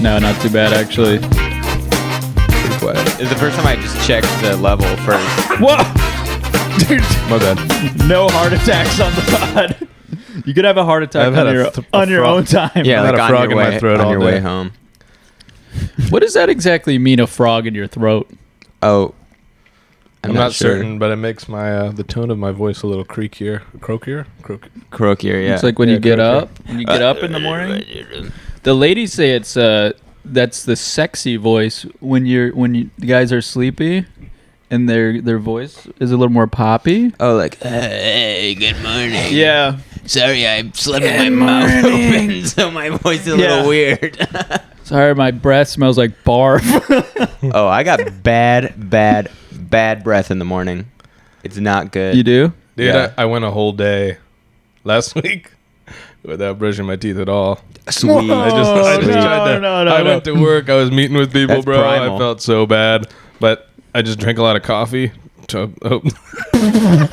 No, not too bad actually. Pretty quiet. It's the first time I just checked the level first. Whoa! Dude, My bad. no heart attacks on the pod. You could have a heart attack I've had on your own time. Yeah, I had like a on frog your in my way, throat on all your day. way home. What does that exactly mean, a frog in your throat? Oh, I'm not sure. certain, but it makes my the tone of my voice a little croakier. Croakier, yeah. It's like when Yeah, you get correct, up. When you get up in the morning. The ladies say it's that's the sexy voice when the guys are sleepy, and their voice is a little more poppy. Oh, like, hey, good morning. Yeah. Sorry, I slept with my mouth open, so my voice is a little weird. Sorry, my breath smells like barf. Oh, I got bad breath in the morning. It's not good. You do? Dude, Yeah. I went a whole day last week without brushing my teeth at all. Sweet. I just tried to. no, I went to work. I was meeting with people, That's bro. primal. I felt so bad, but I just drank a lot of coffee.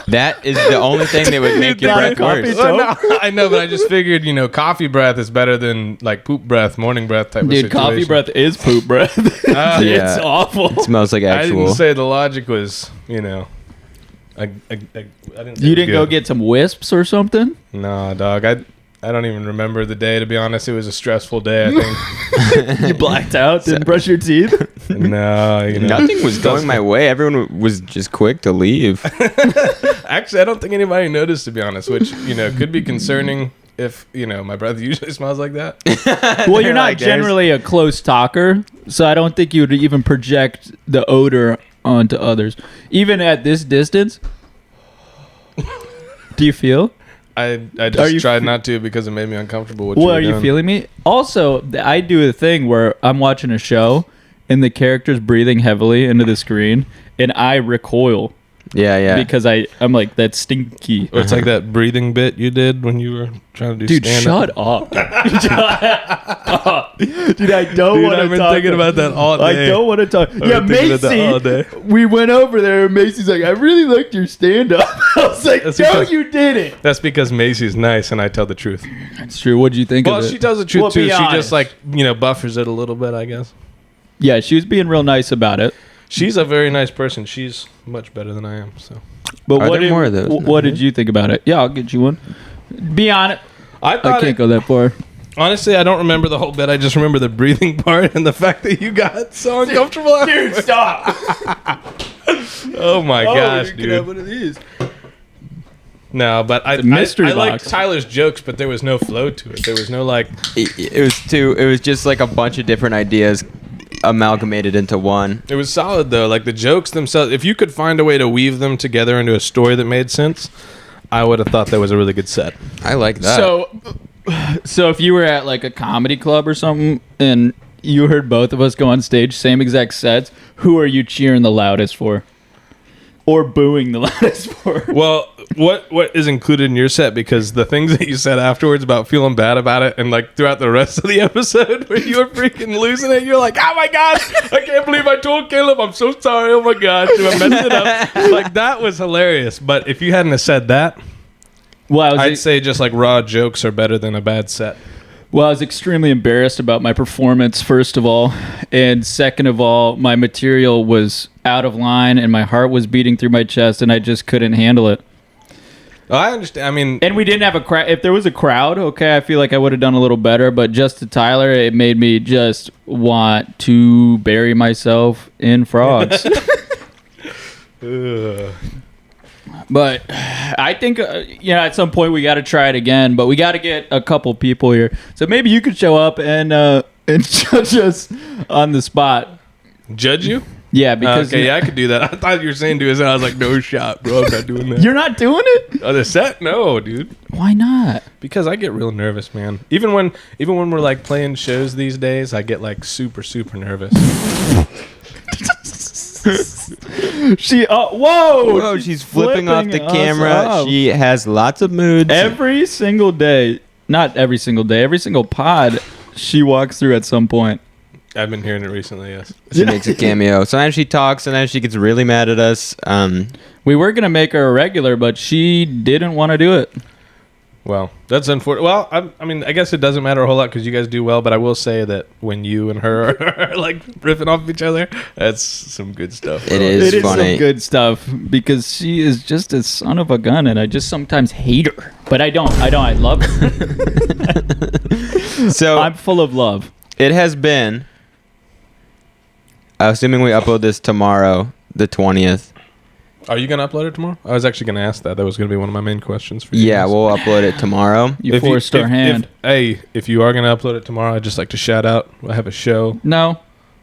That is the only thing that would make your breath worse. Well, no, I know, but I just figured, coffee breath is better than like poop breath, morning breath type of Dude, situation. coffee breath is poop breath. Yeah. It's awful. It smells like I actual. didn't say the logic was, I didn't. You didn't go get some wisps or something? Nah, dog. I don't even remember the day, to be honest. It was a stressful day, I think. You blacked out, didn't brush your teeth? No, Nothing was going my way. Everyone was just quick to leave. Actually, I don't think anybody noticed, to be honest, which, could be concerning if, my breath usually smells like that. Well, you're not Like, there's- generally a close talker, so I don't think you would even project the odor onto others. Even at this distance? Do you feel? I Are just you tried not to because it made me uncomfortable. What Well, you were are you doing. feeling me? Also, I do a thing where I'm watching a show and the character's breathing heavily into the screen and I recoil Yeah. because I'm like, that's stinky. Or it's like that breathing bit you did when you were trying to do Dude, stand-up. shut up. Shut up. Dude, I don't Dude, want to I've been talk. thinking about that all day. I don't want to talk. Yeah, been thinking about that all day. Macy, we went over there and Macy's like, I really liked your stand-up. I was like, That's no, because- you didn't. That's because Macy's nice and I tell the truth. That's true. What'd you think Well, of it? she tells the truth Well, too. be She honest. just buffers it a little bit, I guess. Yeah, she was being real nice about it. She's a very nice person. She's much better than I am. So But Are what there more of those? What did you think about it? Yeah, I'll get you one. Be honest. I I thought can't go that far. honestly, I don't remember the whole bit. I just remember the breathing part and the fact that you got so uncomfortable. Dude, stop. Oh my gosh, you can have dude. one of these. No, but I mystery I liked box. Tyler's jokes, but there was no flow to it. There was no It was just like a bunch of different ideas amalgamated into one. It was solid though. Like the jokes themselves, if you could find a way to weave them together into a story that made sense, I would have thought that was a really good set. I like that. So if you were at like a comedy club or something and you heard both of us go on stage, same exact sets, who are you cheering the loudest for? Or booing the loudest for? Well, what is included in your set? Because the things that you said afterwards about feeling bad about it, and like throughout the rest of the episode, where you were freaking losing it, you're like, "Oh my gosh, I can't believe I told Caleb. I'm so sorry. Oh my gosh, I messed it up." Like that was hilarious. But if you hadn't have said that, Well, I'd say just like raw jokes are better than a bad set. Well, I was extremely embarrassed about my performance, first of all. And second of all, my material was out of line and my heart was beating through my chest and I just couldn't handle it. I understand. I mean, And we didn't have a crowd. If there was a crowd, okay, I feel like I would have done a little better. But just to Tyler, it made me just want to bury myself in frogs. ugh. But I think, at some point we got to try it again. But we got to get a couple people here. So maybe you could show up and judge us on the spot. Judge you? Yeah, because Okay, yeah, I could do that. I thought you were saying do it, and I was like, no shot, bro. I'm not doing that. you're not doing it? Oh, the set? No, dude. Why not? Because I get real nervous, man. Even when we're like playing shows these days, I get like super nervous. Whoa, she's flipping off the us camera. off. She has lots of moods. Every single day, not every single day, every single pod, she walks through at some point. I've been hearing it recently. Yes. She makes a cameo. Sometimes she talks, and then she gets really mad at us. We were gonna make her a regular, but she didn't want to do it. Well, that's unfortunate. Well, I mean, I guess it doesn't matter a whole lot because you guys do well. But I will say that when you and her are like riffing off each other, that's some good stuff. It is It is funny. some good stuff because she is just a son of a gun, and I just sometimes hate her. But I don't. I love her. So I'm full of love. it has been. Assuming we upload this tomorrow, the 20th. Are you gonna upload it tomorrow? I was actually gonna ask that. That was gonna be one of my main questions for you. Yeah, guys. we'll upload it tomorrow. You forced our hand. If you are gonna upload it tomorrow, I'd just like to shout out. I have a show No.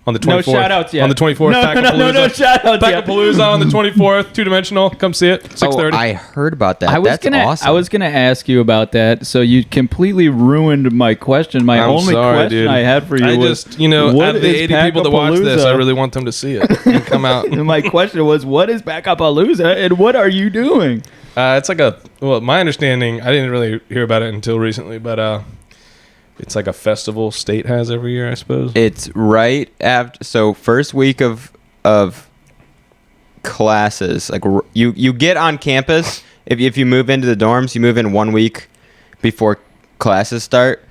on the 24th. No shout outs yet. On the 24th, No, Packapalooza. no shout outs yet. Packapalooza on the 24th, 2-dimensional. Come see it, 6:30. Oh, I heard about that. I was That's gonna, awesome. I was gonna ask you about that, so you completely ruined my question. My I'm only sorry, question dude. I had for you I was, just, out what of the is 80 people that watch this, I Packapalooza? really want them to see it and come out. And my question was, what is Packapalooza, and what are you doing? It's like my understanding, I didn't really hear about it until recently, but it's like a festival state has every year, I suppose. It's right after. So first week of classes, like you get on campus. If you move into the dorms, you move in 1 week before classes start,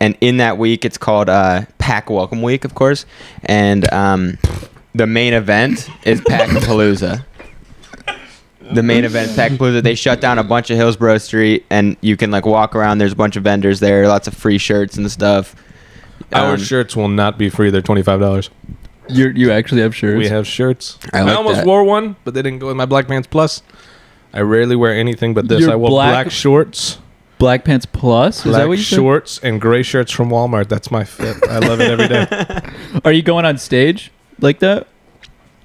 and in that week, it's called Pack Welcome Week, of course. And the main event is Packapalooza. The main event, Packapalooza. They shut down a bunch of Hillsborough Street, and you can like walk around. There's a bunch of vendors there, lots of free shirts and stuff. Our shirts will not be free. They're $25. You actually have shirts. We have shirts. I like almost that. wore one, but they didn't go with my Black Pants Plus. I rarely wear anything but this. Your I wore black shorts, Black Pants Plus. Is that black what you said? shorts, and gray shirts from Walmart. That's my fit. I love it every day. Are you going on stage like that?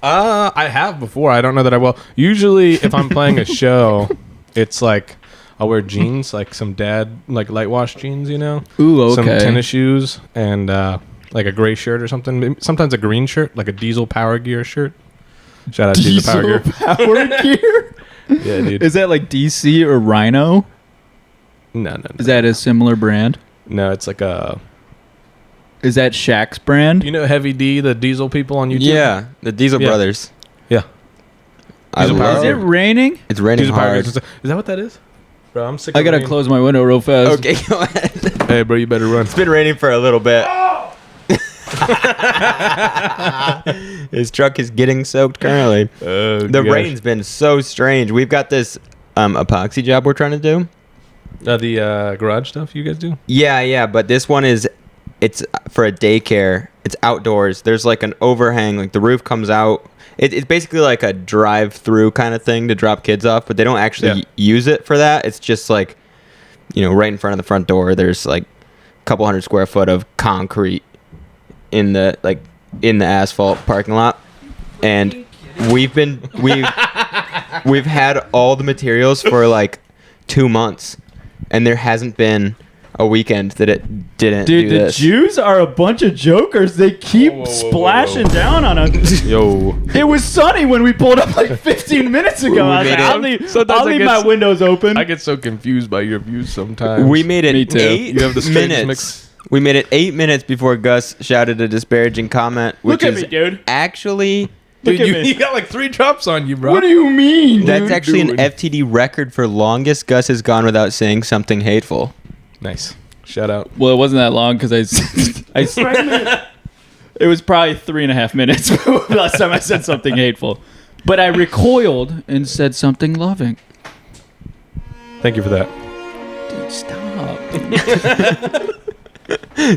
I have before. I don't know that I will. Usually, if I'm playing a show, it's like I'll wear jeans, like some dad, like light wash jeans, Ooh, okay. some tennis shoes, and like a gray shirt or something. Sometimes a green shirt, like a Diesel Power Gear shirt. Shout out to Diesel Power Gear. Power Gear. Yeah, dude. Is that like DC or Rhino? No. Is that a similar brand? No, it's like a. Is that Shaq's brand? You know Heavy D, the Diesel people on YouTube? Yeah, the Diesel Yeah. Brothers. Yeah. I Diesel love Power. Is it raining? It's raining Diesel Power hard. Gear. Is that what that is? Bro, I'm sick I of gotta rain. close my window real fast. Okay, go ahead. Hey, bro, you better run. It's been raining for a little bit. His truck is getting soaked currently. The rain's been so strange. We've got this epoxy job we're trying to do. The garage stuff you guys do? Yeah, but this one it's for a daycare. It's outdoors. There's like an overhang, like the roof comes out. It's basically like a drive-through kind of thing to drop kids off, but they don't actually use it for that. It's just like, right in front of the front door. There's like a couple hundred square foot of concrete in the asphalt parking lot, and we've had all the materials for like 2 months, and there hasn't been a weekend that it didn't Dude, do the this. Jews are a bunch of jokers. They keep Whoa. splashing down on us. Yo. It was sunny when we pulled up like 15 minutes ago. I was like, Sometimes I'll I leave get my windows open. I get so confused by your views sometimes. We made it Me too. 8 You have the strangest minutes. mix. We made it 8 minutes before Gus shouted a disparaging comment, which Look at is me, dude. actually Dude, Look at you, me. you got like 3 drops on you, bro. What do you mean? that's dude? actually an doing? FTD record for longest Gus has gone without saying something hateful. Nice. Shout out. Well, it wasn't that long because it was probably 3.5 minutes last time I said something hateful. But I recoiled and said something loving. Thank you for that. Dude, stop.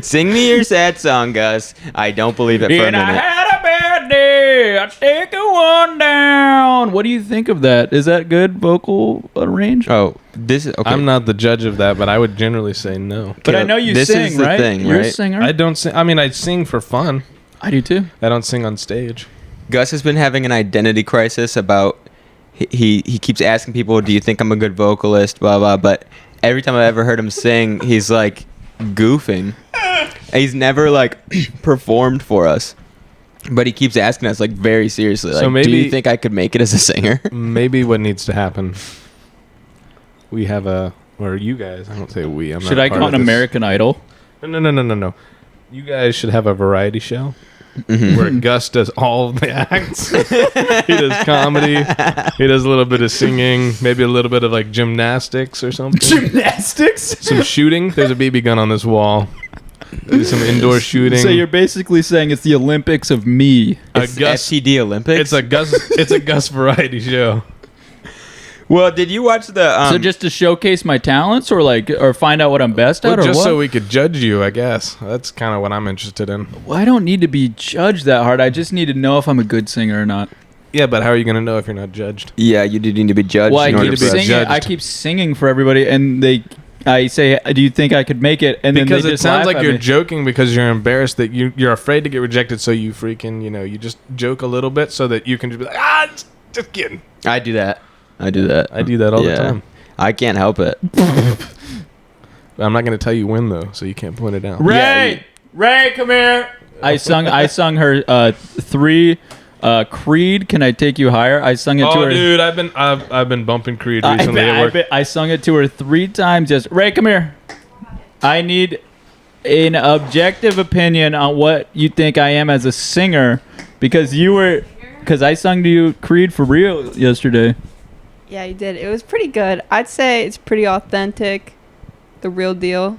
Sing me your sad song, Gus. I don't believe it for a And I minute. had a bad day. I take a one down. What do you think of that? Is that good vocal range? Oh, this is okay. I'm not the judge of that, but I would generally say no. But I know you this sing, is the right? thing, You're a right? singer. I don't sing. I mean, I sing for fun. I do too. I don't sing on stage. Gus has been having an identity crisis about he keeps asking people, "Do you think I'm a good vocalist?" Blah blah. But every time I've ever heard him sing, he's like goofing. He's never like performed for us, but he keeps asking us like very seriously. Like, So do maybe- you think I could make it as a singer? Maybe what needs to happen. We have or you guys. I don't say we. I'm Should not I a part go of on this. American Idol? No. You guys should have a variety show. where Gus does all of the acts. He does comedy. He does a little bit of singing, maybe a little bit of like gymnastics or something. Gymnastics. Some shooting. There's a BB gun on this wall. Maybe some indoor shooting. So you're basically saying it's the Olympics of me. It's Gus. FTD Olympics. It's a Gus variety show. Well, did you watch the? So just to showcase my talents, or find out what I'm best at, Well, or just what? so we could judge you, I guess. That's kind of what I'm interested in. Well, I don't need to be judged that hard. I just need to know if I'm a good singer or not. Yeah, but how are you going to know if you're not judged? Yeah, you did need to be judged. Well, in order to be judged. I keep singing for everybody, and I say, "Do you think I could make it?" And Because then they it just sounds laugh like at you're me. joking because you're embarrassed that you're afraid to get rejected, so you freaking, you just joke a little bit so that you can just be like, just kidding. I do that. I do that. I do that all the time. I can't help it. I'm not going to tell you when, though, so you can't point it out. Ray, Ray, come here. I sung her 3 Creed. Can I take you higher? I sung it to her. Oh, dude, I've been bumping Creed recently at work. I sung it to her 3 times. Just Ray, come here. I need an objective opinion on what you think I am as a singer, because I sung to you Creed for real yesterday. Yeah, you did. It was pretty good. I'd say it's pretty authentic, the real deal.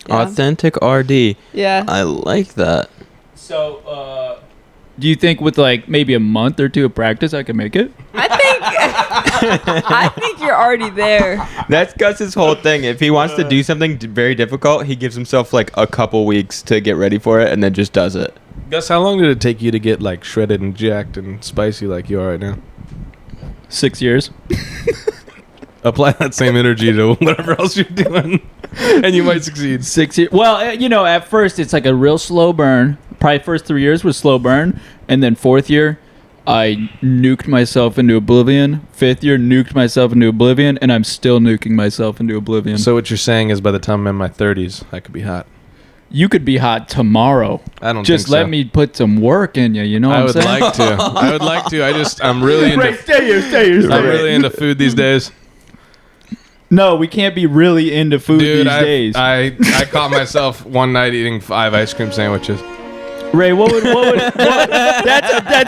Yeah. Authentic RD. Yeah. I like that. So, do you think with maybe a month or 2 of practice I can make it? I think you're already there. That's Gus's whole thing. If he wants to do something very difficult, he gives himself a couple weeks to get ready for it and then just does it. Gus, how long did it take you to get shredded and jacked and spicy like you are right now? 6 years. Apply that same energy to whatever else you're doing, and you might succeed. 6 years. Well, at first it's like a real slow burn. Probably first 3 years was slow burn, and then 4th year, I nuked myself into oblivion. 5th year, nuked myself into oblivion, and I'm still nuking myself into oblivion. So what you're saying is by the time I'm in my 30s, I could be hot. You could be hot tomorrow. I don't just think so. let me put some work in you. You know what I I'm would saying? like to. I would like to. I'm really into. Stay here. I'm really into food these days. No, we can't be really into food Dude, these days. I caught myself one night eating 5 ice cream sandwiches. Ray, that's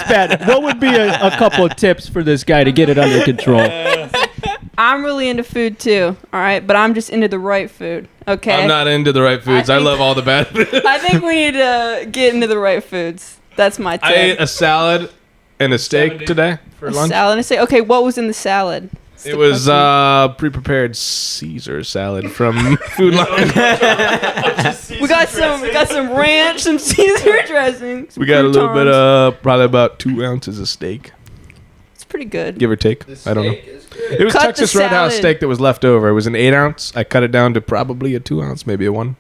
bad. What would be a couple of tips for this guy to get it under control? I'm really into food too, all right? But I'm just into the right food, okay? I'm not into the right foods. I love all the bad foods. I think we need to get into the right foods. That's my tip. I ate a salad and a steak today for lunch. Salad and steak. Okay, what was in the salad? That's It the was question. pre-prepared Caesar salad from Food Line. We got some ranch, some Caesar dressing. some We got a little bit croutons. of probably about 2 ounces of steak, It's pretty good. give or take. I don't know. It was Cut the Texas Roadhouse salad. steak that was left over. It was an 8 ounce. I cut it down to probably a 2 ounce, maybe a 1.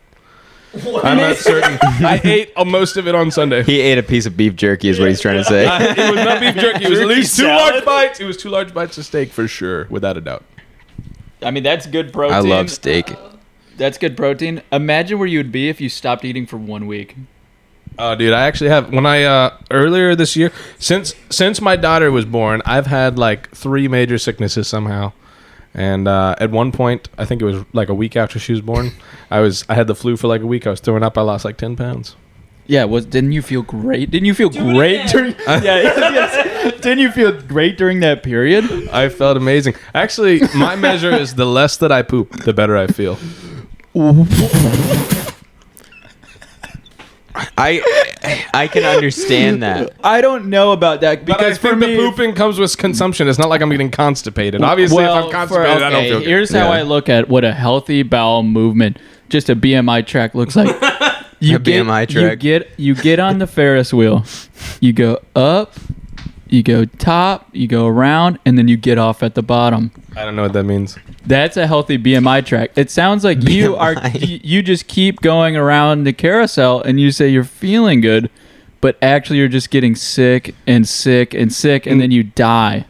I'm not certain. I ate most of it on Sunday. He ate a piece of beef jerky is what he's trying to say. It was not beef jerky. It was at Jerky least 2 salad? large bites. It was 2 large bites of steak for sure, without a doubt. I mean, that's good protein. I love steak. That's good protein. Imagine where you would be if you stopped eating for 1 week. Oh, dude, I actually have. When I earlier this year, since my daughter was born, I've had 3 major sicknesses somehow. And at one point, I think it was a week after she was born, I had the flu for a week. I was throwing up. I lost 10 pounds. Yeah, didn't you feel great? Didn't you feel great during? Yes. Didn't you feel great during that period? I felt amazing. Actually, my measure is the less that I poop, the better I feel. I can understand that. I don't know about that But I because for think me, the pooping comes with consumption. It's not like I'm getting constipated. Obviously, if I'm constipated, I don't feel good. Here's how I look at what a healthy bowel movement, just a BMI track looks like. BMI track. You get on the Ferris wheel. You go up, you go top, you go around, and then you get off at the bottom. I don't know what that means. That's a healthy BMI track. It sounds like you just keep going around the carousel and you say you're feeling good, but actually you're just getting sick and sick and sick, and then you die.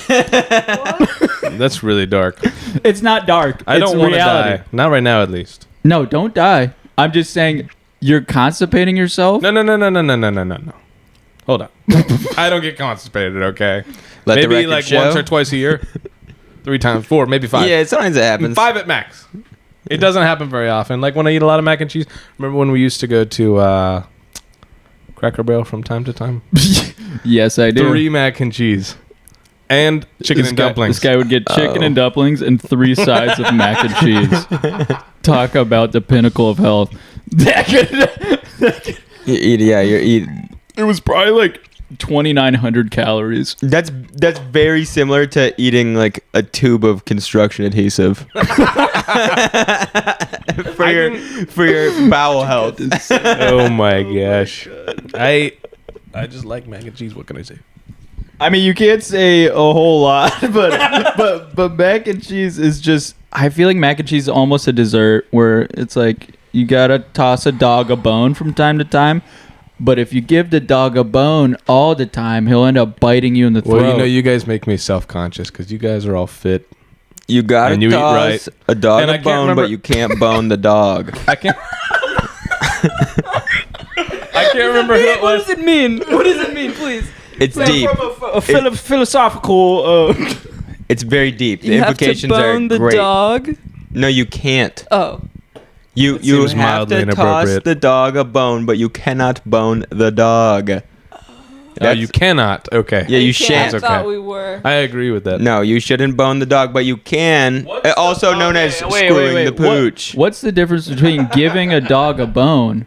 That's really dark. It's not dark. I don't want to reality. die. Not right now, at least. No, don't die. I'm just saying you're constipating yourself. No. Hold on. I don't get constipated, okay? Let the Maybe record show. once or twice a year. 3 times, 4, maybe 5. Yeah, sometimes it happens. 5 at max. It doesn't happen very often. Like when I eat a lot of mac and cheese. Remember when we used to go to Cracker Barrel from time to time? Yes, I do. 3 mac and cheese. And chicken This and guy- dumplings. This guy would get chicken and dumplings and 3 sides of mac and cheese. Talk about the pinnacle of health. You eat, yeah, you're eating. It was probably like 2,900 calories. That's very similar to eating like a tube of construction adhesive for your bowel health. Oh my gosh. I just like mac and cheese. What can I say? I mean, you can't say a whole lot, but mac and cheese is just. I feel like mac and cheese is almost a dessert where it's like you gotta toss a dog a bone from time to time. But if you give the dog a bone all the time, he'll end up biting you in the throat. Well, you know, you guys make me self-conscious because you guys are all fit. You gotta And you eat toss right. a dog And I a can't bone, remember- but you can't bone the dog. I can't. I can't remember who it What was. does it mean? What does it mean, please? It's deep. From a philosophical. It's very deep. The You have to implications bone are the great. dog. No, you can't. Oh, You seems have mildly to toss inappropriate. the dog a bone, but you cannot bone the dog. Oh, you cannot. Okay. Yeah, you I shan't. That's thought okay. we were. I agree with that. No, you shouldn't bone the dog, but you can. Also known as screwing the pooch. What's the difference between giving a dog a bone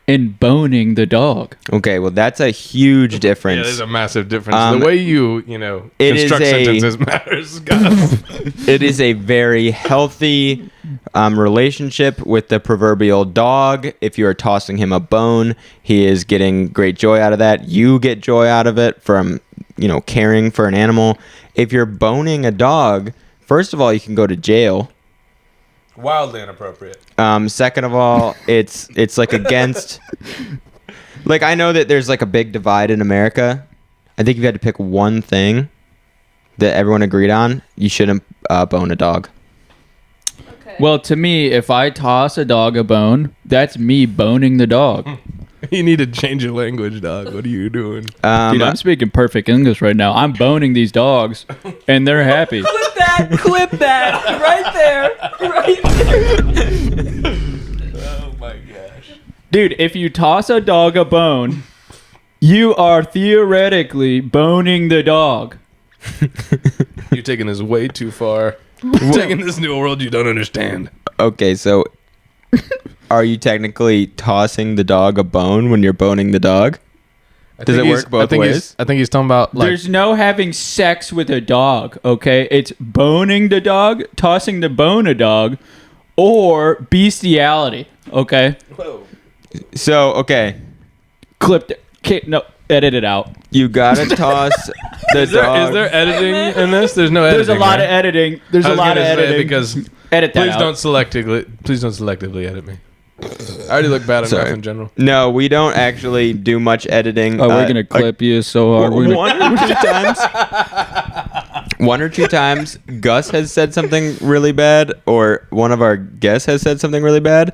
and boning the dog? Okay, well that's a huge Yeah, difference. there's a massive difference. Um, The way you it is construct a- sentences matters, guys. It is a very healthy relationship with the proverbial dog. If you are tossing him a bone, he is getting great joy out of that. You get joy out of it from, caring for an animal. If you're boning a dog, first of all, you can go to jail. Wildly inappropriate. Second of all, it's like against. Like I know that there's like a big divide in America. I think if you had to pick one thing that everyone agreed on, you shouldn't bone a dog. Okay. Well, to me, if I toss a dog a bone, that's me boning the dog. You need to change your language, dog. What are you doing? Dude, I'm speaking perfect English right now. I'm boning these dogs, and they're happy. Clip that right there. Oh my gosh. Dude, if you toss a dog a bone, you are theoretically boning the dog. You're taking this way too far. Taking this new world you don't understand. Okay, so are you technically tossing the dog a bone when you're boning the dog? Does it work both ways? I think he's talking about like There's no having sex with a dog, okay? It's boning the dog, tossing the bone a dog, or bestiality, okay? So, okay, Clipped it. Okay, no, edit it out. you gotta toss the Is dog. there editing in this? There's no editing. There's a lot right? of editing. There's I a was lot of gonna say, editing. because Edit that please out. don't selectively edit me. I already look bad enough Sorry. in general. No, we don't actually do much editing. Oh, we're gonna clip you so hard. We're gonna- One or two times. One or two times, Gus has said something really bad, or one of our guests has said something really bad,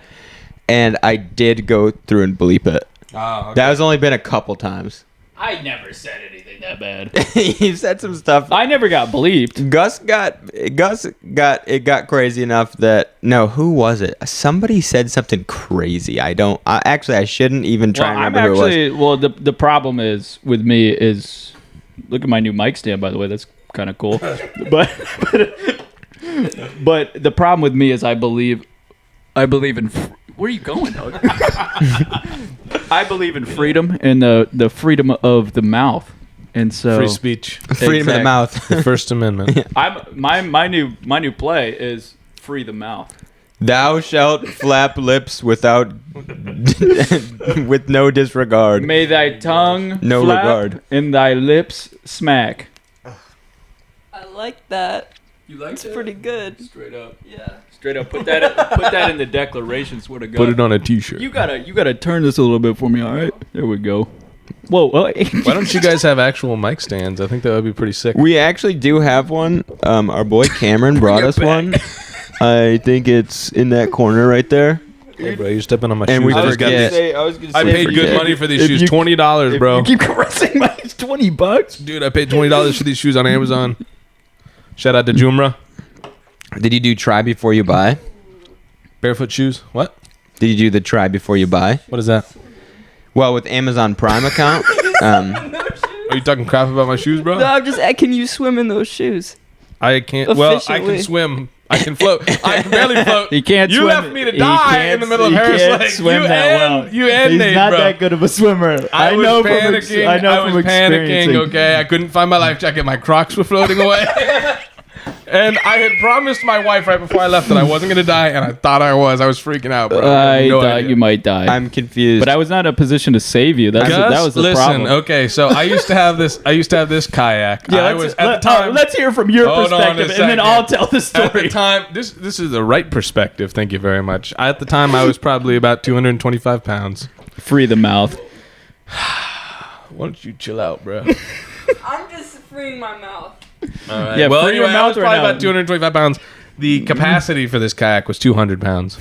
and I did go through and bleep it. Oh, That has only been a couple times. I never said anything that bad. You've said some stuff. I never got bleeped. Gus got crazy enough that who was it? Somebody said something crazy. I shouldn't even try and remember who it was. Well, the problem is with me is look at my new mic stand, by the way. That's kind of cool. but the problem with me is I believe in where are you going, dog? I believe in freedom and the freedom of the mouth. And so free speech. Freedom of the mouth. The First Amendment. my new play is free the mouth. Thou shalt flap lips without with no disregard. May thy tongue No flap regard. and thy lips smack. I like that. You like It's pretty good. Straight up. Yeah. Straight up. Put that in the declaration. Swear to God. Put it on a T-shirt. You gotta turn this a little bit for me. All right. There we go. Whoa. Why don't you guys have actual mic stands? I think that would be pretty sick. We actually do have one. Our boy Cameron brought us one. I think it's in that corner right there. Hey, bro, you're stepping on my And shoes. we I just got forget- these. I was gonna I paid good money for these shoes. $20, bro. You keep caressing my $20. Dude, I paid $20 for these shoes on Amazon. Shout out to Jumra. Did you do try before you buy? Barefoot shoes. What? Did you do the try before you buy? What is that? Well, with Amazon Prime account, Are you talking crap about my shoes, bro? No, I'm just. Can you swim in those shoes? I can't. Well, I Efficiently. can swim. I can float. I can barely float. He can't You swim. left me to He die in can't- the middle of he Harris can't Lake. swim You that and- well. you and He's Nate, not bro. that good of a swimmer. I was know panicking. I know I was from panicking. experiencing. Okay, I couldn't find my life jacket. My Crocs were floating away. And I had promised my wife right before I left that I wasn't gonna die, and I thought I was. I was freaking out, bro. I had no thought idea. you might die. I'm confused. but I was not in a position to save you. That was the listen, problem. okay, so I used to have this. kayak. Yeah, I was at the time. let's hear from your Hold on a perspective, and then second. I'll tell the At story. the time, this is the right perspective. Thank you very much. At the time, I was probably about 225 pounds. Free the mouth. Why don't you chill out, bro? I'm just freeing my mouth. All right. Yeah, well, free your anyway, I mouth was right probably now. about 225 pounds. The capacity for this kayak was 200 pounds.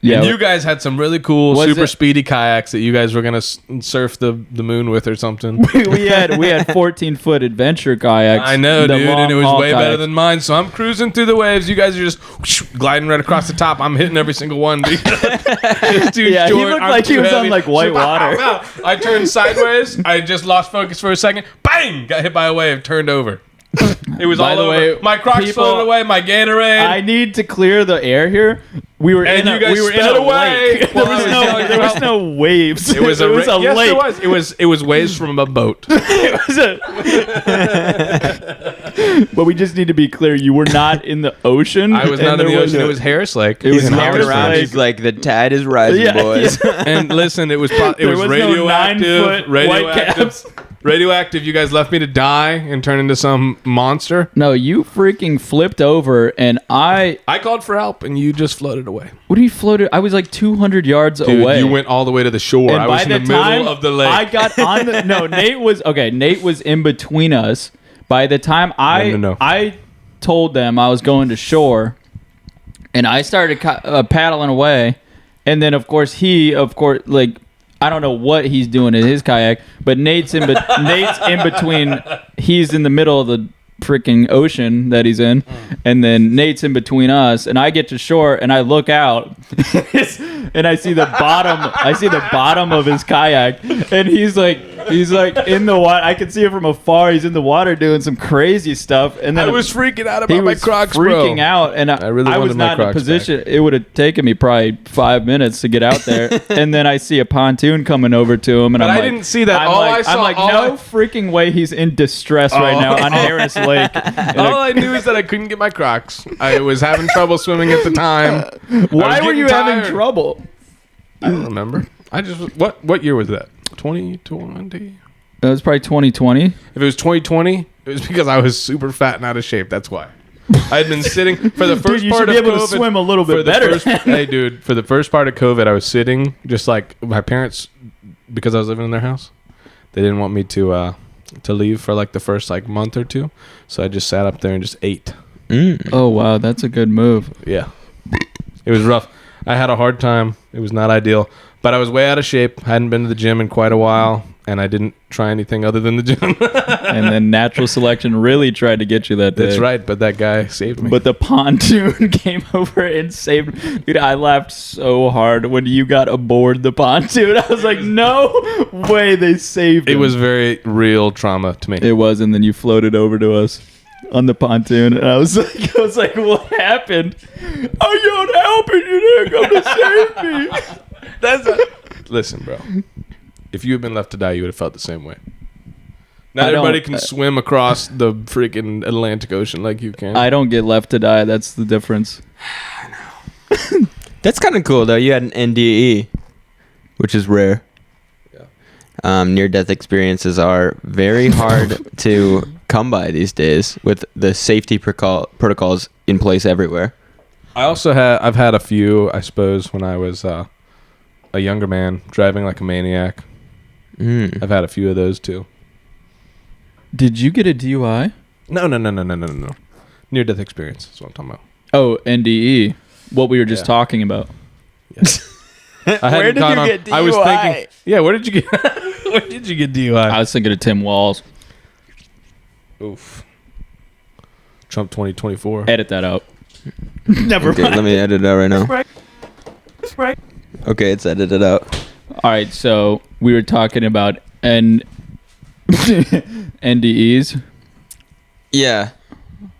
Yeah, And you guys had some really cool, Was super it- speedy kayaks that you guys were gonna surf the moon with or something. we had 14-foot adventure kayaks. I know, the dude, and it was long-haul way better kayaks. than mine. So I'm cruising through the waves. You guys are just whoosh, gliding right across the top. I'm hitting every single one. Dude. It's too Yeah, he short, looked I'm like he too was on, heavy. like, white water. I turned sideways. I just lost focus for a second. Bang! Got hit by a wave. Turned over. It was By all the over. way, My Crocs people- floated away. My Gatorade. I need to clear the air here. We were And in you a, guys we were in sped a away lake. while There I was was no yelling there was for no waves. It was a yes, lake. It was. It was waves from a boat. But we just need to be clear. You were not in the ocean. I was and not in there the ocean. a- It was Harris Lake. It was He's in walking Harris around. Lake. He's like, the tide is rising, Yeah, boys. And listen, it was it There was was no radioactive. 9-foot white Radioactive. caps. Radioactive. You guys left me to die and turn into some monster. No, you freaking flipped over, and I. I called for help, and you just floated away. What do you floated? I was like 200 yards Dude, away. you went all the way to the shore. And I by was in the the time middle of the lake. I got on the no, Nate was okay. Nate was in between us. By the time No. I told them I was going to shore, and I started paddling away, and then of course like I don't know what he's doing in his kayak, but Nate's in between. He's in the middle of the freaking ocean that he's in, and then Nate's in between us, and I get to shore and I look out and I see the bottom of his kayak, and he's like in the water. I can see it from afar. He's in the water doing some crazy stuff, and then I was freaking out he about my was Crocs, freaking bro. out, and I really I was wanted my not in a Crocs position. It would have taken me probably 5 minutes to get out there, and then I see a pontoon coming over to him, and But I'm I like, didn't see that. I'm All like, I saw- I'm like, all no I- freaking way, he's in distress right now on Harris Lake. And All I knew is that I couldn't get my Crocs. I was having trouble swimming at the time. why I was were you getting having tired. trouble? I don't remember. I just what year was that? 2020. That was probably 2020. If it was 2020, it was because I was super fat and out of shape. That's why. I had been sitting for the first Dude, you part should be of able COVID. to swim a little for bit the better. first- hey, dude, for the first part of COVID, I was sitting just like my parents, because I was living in their house. They didn't want me to leave for like the first like month or two, so I just sat up there and just ate. Oh wow, that's a good move. Yeah, it was rough. I had a hard time. It was not ideal, but I was way out of shape. Hadn't been to the gym in quite a while, and I didn't try anything other than the gym. And then natural selection really tried to get you that day. That's right, but that guy saved me. But the pontoon came over and saved. Dude, I laughed so hard when you got aboard the pontoon. I was like, no way, they saved it him. was very real trauma to me. It was, and then you floated over to us on the pontoon, and I was like, what happened? I yelled, help, and you didn't come to save me. Listen, bro. If you had been left to die, you would have felt the same way. Not I don't- everybody can swim across the freaking Atlantic Ocean like you can. I don't get left to die. That's the difference. That's kind of cool, though. You had an NDE, which is rare. Near-death experiences are very hard to come by these days with the safety protocols in place everywhere. I've had a few, I suppose, when I was a younger man driving like a maniac. I've had a few of those too. Did you get a DUI? No. Near-death experience. That's what I'm talking about. Oh, NDE. What we were just Yeah. talking about. I Where did you get I was DUI? thinking, yeah, where did you get where did you get DUI? I was thinking of Tim Walls. Oof. Trump 2024. Edit that out. Never Okay, let me edit it out right now. Okay, it's edited out. All right, so we were talking about NDEs. Yeah.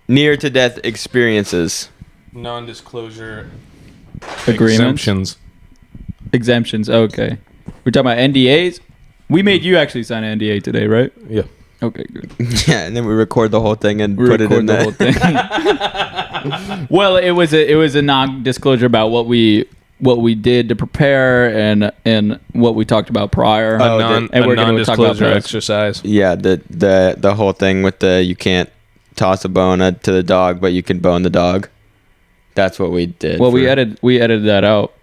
Near to death experiences. Non-disclosure Agreements? Exemptions. Okay. We're talking about NDAs. We made you actually sign an NDA today, right? Yeah. Okay, good. Yeah, and then we record the whole thing and We put it record in the the whole thing. Well, it was a non-disclosure about what we did to prepare and what we talked about prior. Oh, A and we're gonna talk about non-disclosure those. exercise. Yeah, the whole thing with the you can't toss a bone to the dog, but you can bone the dog. That's what we did. Well, we edited that out,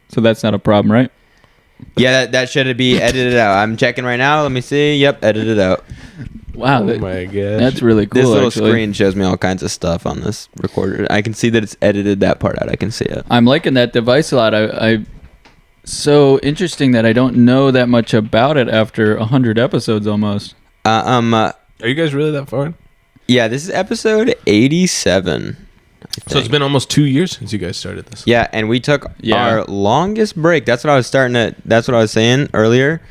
so that's not a problem, right? Yeah, that should be edited out. I'm checking right now. Let me see. Yep, edited out. Wow, Oh my gosh. that's really cool. This little actually. screen shows me all kinds of stuff on this recorder. I can see that it's edited that part out. I can see it. I'm liking that device a lot. I so interesting that I don't know that much about it after 100 episodes almost. Are you guys really that far in? Yeah, this is episode 87. So it's been almost 2 years since you guys started this. Yeah, and we took Yeah. our longest break. That's what I was saying earlier.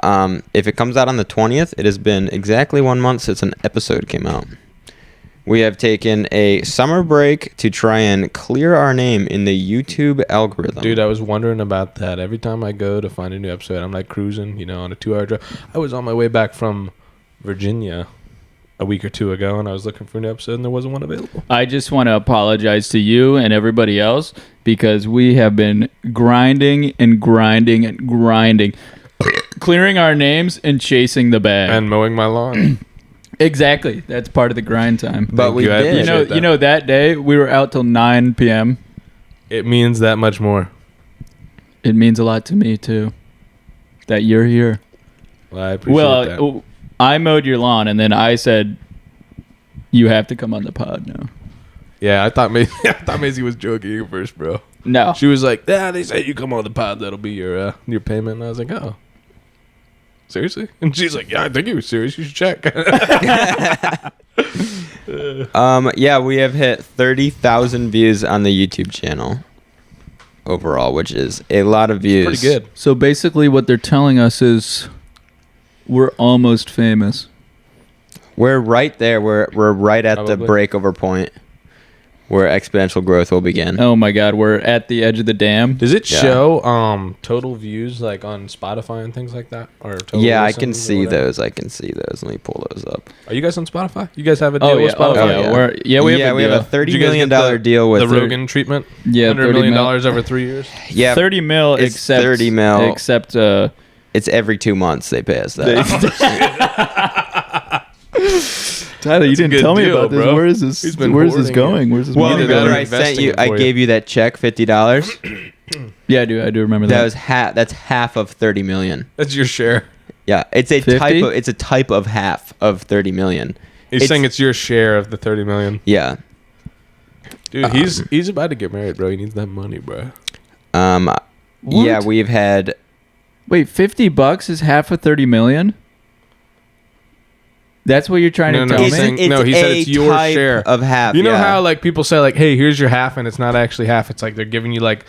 If it comes out on the 20th, it has been exactly 1 month since an episode came out. We have taken a summer break to try and clear our name in the YouTube algorithm. Dude, I was wondering about that. Every time I go to find a new episode, I'm like cruising, on a 2-hour drive. I was on my way back from Virginia a week or two ago, and I was looking for a new episode, and there wasn't one available. I just want to apologize to you and everybody else because we have been grinding and grinding and grinding, clearing our names and chasing the bag. And mowing my lawn. Exactly, that's part of the grind time. But Thank we you, I did. appreciate that. That day we were out till 9 p.m. It means that much more. It means a lot to me too that you're here. Well, I appreciate that. I mowed your lawn and then I said you have to come on the pod now. Yeah, I thought Maisie was joking at first, bro. No. She was like, "Yeah, they say you come on the pod, that'll be your payment." And I was like, "Oh, seriously?" And she's like, "Yeah, I think he was serious. You should check." Yeah, we have hit 30,000 views on the YouTube channel overall, which is a lot of views. Pretty good. So basically what they're telling us is we're almost famous. We're right there. We're right at the Probably. breakover point where exponential growth will begin. Oh my god, we're at the edge of the dam. Does it Yeah. show total views like on Spotify and things like that? Or total Yeah, I can listens or see whatever? those. Let me pull those up. Are you guys on Spotify? You guys have a deal Oh yeah, with Spotify? we have a $30 Did you guys million get the- deal with the Rogan treatment. Yeah, $100 $30 million mil. over 3 years. Yeah, 30 mil it's except 30 mil. except it's every 2 months they pay us that. Tyler, you That's a didn't good tell me deal, about this. bro. Where is this? He's been Where's this hoarding going? Where's this Well, Either money that or remember going? I sent investing you. it I for you. gave you that check, $50. Yeah, I do remember That that. was that's half of 30 million. That's your share. Yeah, it's a 50? type of half of 30 million. He's saying it's your share of the 30 million. Yeah. Dude, he's about to get married, bro. He needs that money, bro. What? Yeah, we've had. Wait, $50 is half of 30 million? That's what you're trying No, to no, tell he's me? saying- no, he said it's your type share. of half. You know yeah. how like people say like, "Hey, here's your half," and it's not actually half. It's like they're giving you like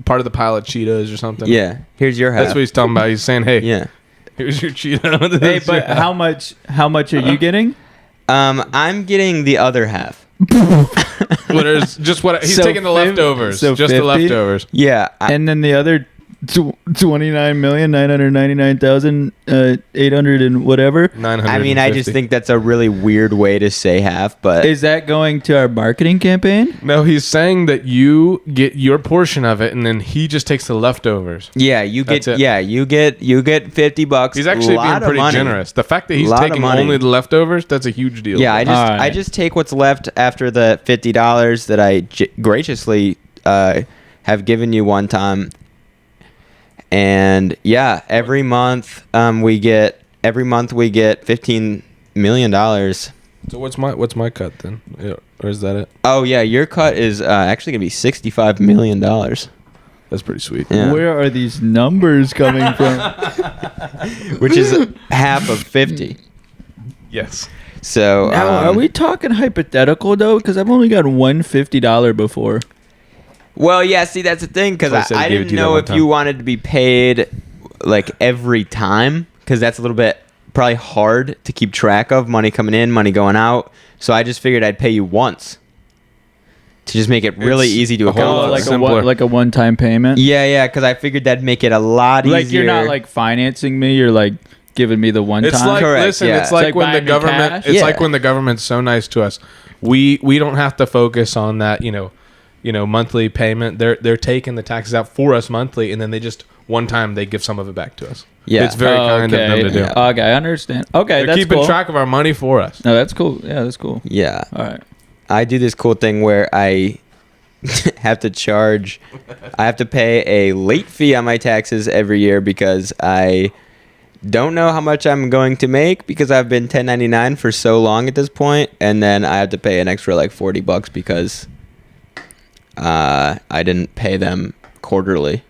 part of the pile of Cheetos or something. Yeah, here's your half. That's what he's talking about. He's saying, "Hey, Yeah. here's your Cheeto." Hey, but how much are you getting? I'm getting the other half. What is just what he's So taking the leftovers, so just the 50? leftovers. Yeah. And then the other 29,999,800 and whatever. 900. I mean, I just think that's a really weird way to say half, but Is that going to our marketing campaign? No, he's saying that you get your portion of it, and then he just takes the leftovers. yeah, you That's get it. you get $50. He's actually being lot of pretty money. generous. The fact that he's Lot of taking money. only the leftovers, that's a huge deal. Yeah, bro. I Alright. just take what's left after the $50 that I graciously have given you one time. And yeah, every month we get $15 million. So what's my cut then? Yeah, or is that it? Oh yeah, your cut is actually gonna be $65 million. That's pretty sweet. Yeah. Where are these numbers coming from? Which is half of 50. Yes. So Now, are we talking hypothetical though? Because I've only got one $50 before. Well, yeah. See, that's the thing because So I said I give it didn't to you that know one if time. you wanted to be paid like every time because that's a little bit probably hard to keep track of money coming in, money going out. So I just figured I'd pay you once to just make it really It's easy to a whole account lot for. like simpler. like a one-time payment. Yeah, because I figured that'd make it a lot easier. Like you're not like financing me. You're like giving me the one It's time. like Correct, listen, yeah. it's like It's like when the buying me government cash. it's Yeah. like when the government's so nice to us. We don't have to focus on that, monthly payment. They're taking the taxes out for us monthly and then they just one time they give some of it back to us. Yeah. It's very kind of them to do. Yeah. Okay, I understand. Okay, They're that's keeping cool. track of our money for us. No, that's cool. Yeah, that's cool. Yeah. All right. I do this cool thing where I have to pay a late fee on my taxes every year because I don't know how much I'm going to make because I've been 1099 for so long at this point, and then I have to pay an extra like $40 because I didn't pay them quarterly.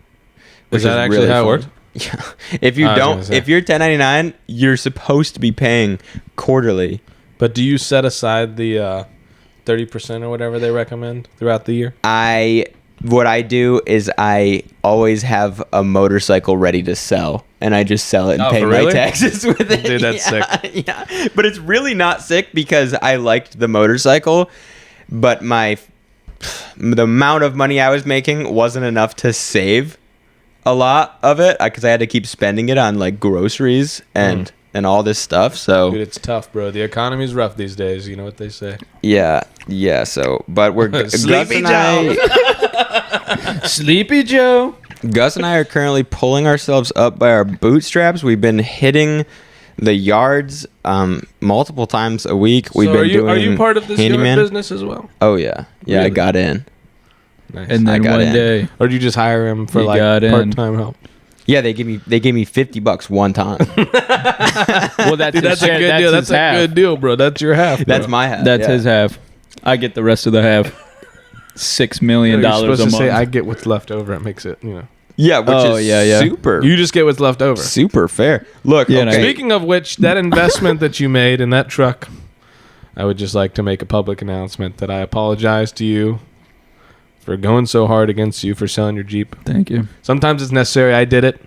Is that actually how it fun. works? Yeah. If you I was gonna don't, say. if you're 1099, you're supposed to be paying quarterly. But do you set aside the 30% or whatever they recommend throughout the year? What I do is I always have a motorcycle ready to sell, and I just sell it and Oh, pay for my really? taxes with it. Dude, that's sick. Yeah, but it's really not sick because I liked the motorcycle, but the amount of money I was making wasn't enough to save a lot of it because I had to keep spending it on like groceries and all this stuff. So Dude, it's tough, bro. The economy's rough these days. You know what they say. yeah. So, but we're Sleepy Sleepy Joe. Gus and I are currently pulling ourselves up by our bootstraps. We've been hitting the yards multiple times a week. We've So been are you doing part of this yard handyman. business as well? Oh yeah, I Really? got in. Nice. And I then got one in. day, Or do you just hire him for You like got in. part-time help? Yeah, they gave me $50 one time. well, that's Dude, his that's a share- good deal. his That's a half. good deal, bro. That's your half. Bro. That's my half. That's yeah. his half. I get the rest of the half. $6 million You're a supposed month. to say I get what's left over. It makes it, Yeah, which Oh, is yeah. super, You just get what's left over. super fair. Look, Yeah, and okay. Speaking of which, that investment that you made in that truck, I would just like to make a public announcement that I apologize to you for going so hard against you for selling your Jeep. Thank you. Sometimes it's necessary. I did it.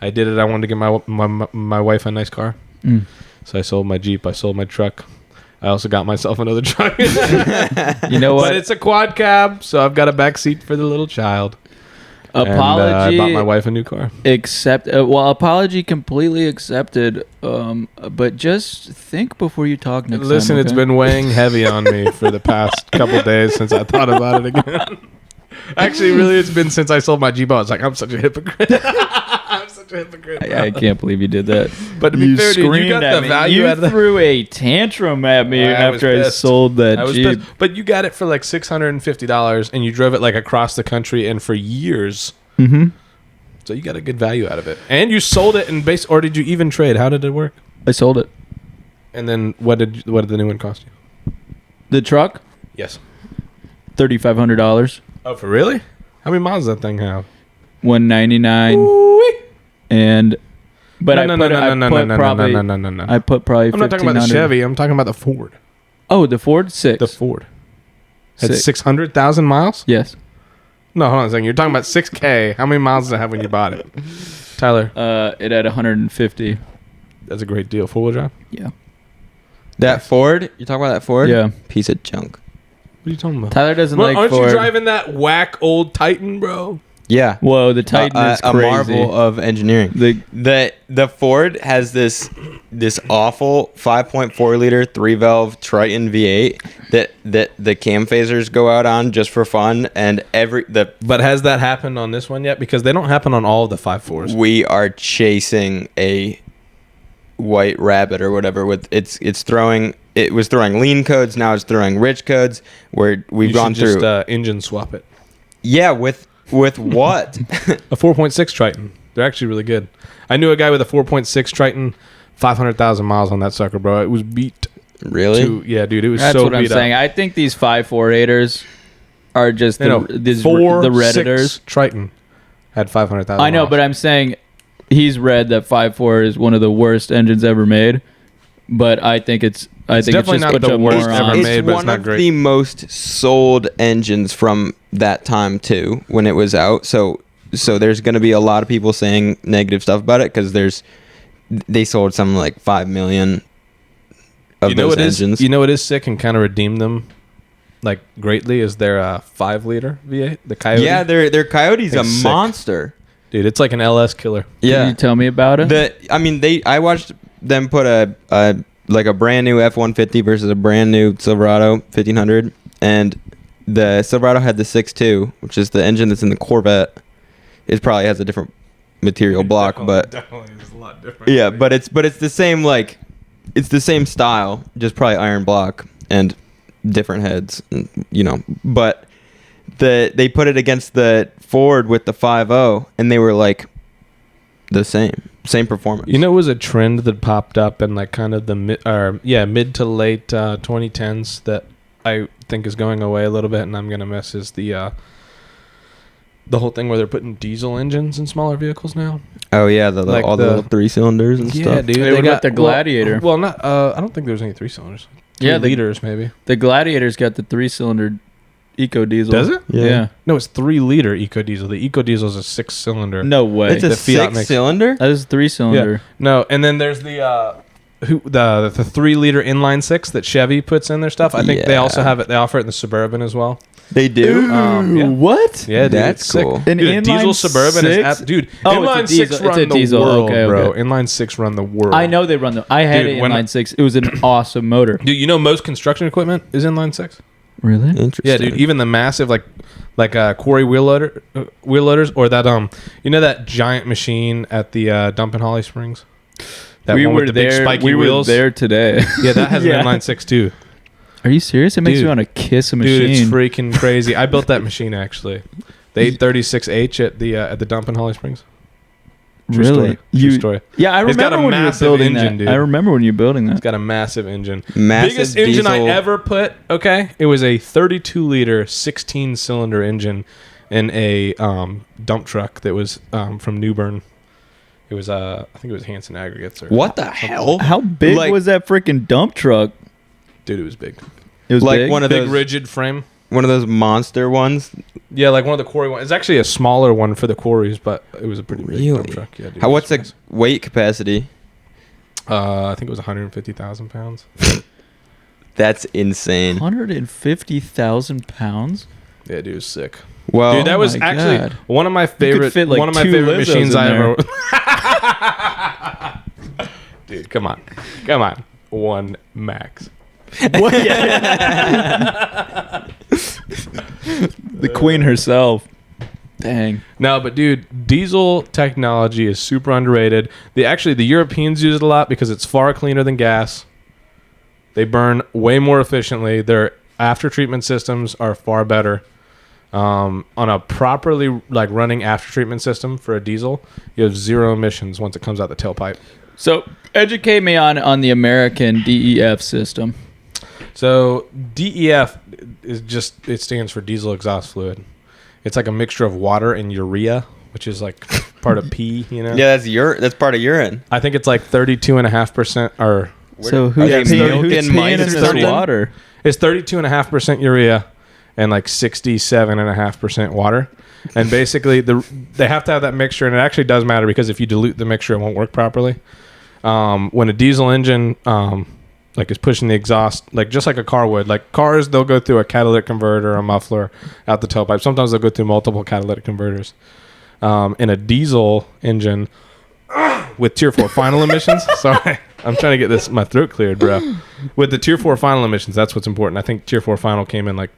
I wanted to get my wife a nice car. Mm. So I sold my Jeep. I sold my truck. I also got myself another truck. You know what? But it's a quad cab, so I've got a back seat for the little child. Apology. And, I bought my wife a new car. Apology completely accepted. But just think before you talk next Listen, time. it's been weighing heavy on me for the past couple days since I thought about it again. Actually, really, it's been since I sold my Jeep. I was like, I'm such a hypocrite. I'm such a hypocrite. I can't believe you did that. But to be fair, dude, you got the value You out of that. threw a tantrum at me I was after I pissed. sold that I was Jeep. pissed. But you got it for like $650 and you drove it like across the country and for years. Mm-hmm. So you got a good value out of it. And you sold it in base, or did you even trade? How did it work? I sold it. And then what did the new one cost you? The truck, Yes. $3,500, Oh, for really? How many miles does that thing have? $199, and but I put probably no. I put probably I'm not talking about the 1,500. Chevy. I'm talking about the Ford. Oh, the Ford 6. The Ford. Had Six. 600,000 miles? Yes. No, hold on a second. You're talking about 6K. How many miles does it have when you bought it? Tyler, It had 150. that's a great deal. Four-wheel drive? Yeah. that Ford. You talk about that Ford? Yeah. Piece of junk. What are you talking about? Tyler doesn't Bro, like aren't Ford. you driving that whack old Titan, bro? Yeah. Whoa, the Titan is a crazy. marvel of engineering. The Ford has this awful 5.4 liter 3-valve Triton V8 that the cam phasers go out on just for fun, and But has that happened on this one yet? Because they don't happen on all of the 5.4s. we are chasing a white rabbit or whatever with it was throwing lean codes, now it's throwing rich codes where we've You gone should through just engine swap it. yeah with what A 4.6 Triton. They're actually really good. I knew a guy with a 4.6 Triton, 500,000 miles on that sucker, bro. It was beat. really Yeah, dude, it was That's so what I'm beat saying. up. I think these 5.48ers are just the No, the Redditors. Triton had 500,000 I know, miles. but I'm saying he's read that 5.4 is one of the worst engines ever made. But I think it's I It's think it's definitely just not a bunch the of worst morons. ever It's made, but it's one not of great. the most sold engines from that time too, when it was out. So there's going to be a lot of people saying negative stuff about it because they sold something like 5 million of You know those what is engines. you know what is sick and kind of redeemed them like greatly is their 5-liter V8, the Coyote. Yeah, their Coyote's a It's sick. monster. Dude, it's like an LS killer. Can Yeah, you tell me about it? I watched them put a brand new F-150 versus a brand new Silverado 1500, and the Silverado had the 6.2, which is the engine that's in the Corvette. It probably has a different material block, but definitely is a lot different. yeah, but it's the same, like it's the same style, just probably iron block and different heads, but they put it against the Ford with the 5.0, and they were like the same performance. You know, it was a trend that popped up in like kind of the mid to late 2010s that I think is going away a little bit, and I'm gonna miss is the whole thing where they're putting diesel engines in smaller vehicles now. Oh yeah, Like all the little 3 cylinders and stuff. dude. They got the Gladiator. Well, not. I don't think there's any 3 cylinders. 3 Yeah, liters maybe. The Gladiator's got the 3-cylinder Eco Diesel. Does it? Yeah. No, it's 3-liter EcoDiesel. The EcoDiesel is a 6-cylinder. No way. It's a The Fiat 6-cylinder. That is 3-cylinder. No, and then there's the 3-liter inline 6 that Chevy puts in their stuff. I think they also Yeah. have it. They offer it in the Suburban as well. They do. Yeah. What? Yeah, dude, That's it's sick. cool. An Dude, a diesel inline Suburban 6? is dude. Oh, inline it's a 6 diesel. run It's a the diesel. world, Okay, bro. okay. Inline 6 run the world. I know they run them. I had Dude, an when inline 6. It was an awesome motor. Dude, you know most construction equipment is inline 6. Really? Interesting. Yeah, dude. Even the massive like quarry wheel loaders, or that that giant machine at the dump in Holly Springs. That We one were with the big there. spiky We were wheels. there today. Yeah, that has Yeah. an inline 6 too. Are you serious? It makes Dude. me want to kiss a machine. Dude, it's freaking crazy. I built that machine actually. The 836H at the dump in Holly Springs. True Really? story. True story. Yeah, I It's got remember a when you were massive building engine, that. dude. I remember when you were building that. It's got a massive engine. Massive Biggest engine I diesel. ever put. Okay, it was a 32-liter 16-cylinder engine in a dump truck that was from New Bern. It was I think it was Hanson Aggregates. Or What the hell? How big Like- was that freaking dump truck? Dude, it was big. It was Like big? one of Big those rigid frame. one of those monster ones. Yeah, like one of the quarry ones. It's actually a smaller one for the quarries, but it was a pretty big Really? dump truck. Yeah, dude, How? it What's was the nice. weight capacity? I think it was 150,000 pounds. That's insane. 150,000 pounds? Yeah, dude, it was sick. Well, Dude, that was my actually God. one of my favorite fit, like, one of my 2 favorite Lizzos machines in I there. ever. Dude, come on, one max. What? The queen herself. Dang. No, but dude, diesel technology is super underrated. The Europeans use it a lot because it's far cleaner than gas. They burn way more efficiently. Their after treatment systems are far better. On a properly like running after treatment system for a diesel, you have 0 emissions once it comes out the tailpipe. So, educate me on the American DEF system. So DEF is just, it stands for diesel exhaust fluid. It's like a mixture of water and urea, which is like part of pee, you know? yeah, that's part of urine. I think it's like 32.5% or So, Are who's they peeing, who's milking peeing mice in or this something? water? it's 32.5% urea and like 67.5% water. And basically they have to have that mixture, and it actually does matter because if you dilute the mixture, it won't work properly. When a diesel engine like is pushing the exhaust, like just like a car would, like cars, they'll go through a catalytic converter, a muffler out the tailpipe. Sometimes they'll go through multiple catalytic converters. In a diesel engine with Tier 4 final emissions, sorry, I'm trying to get my throat cleared, bro. With the Tier 4 final emissions, that's what's important. I think Tier 4 final came in like,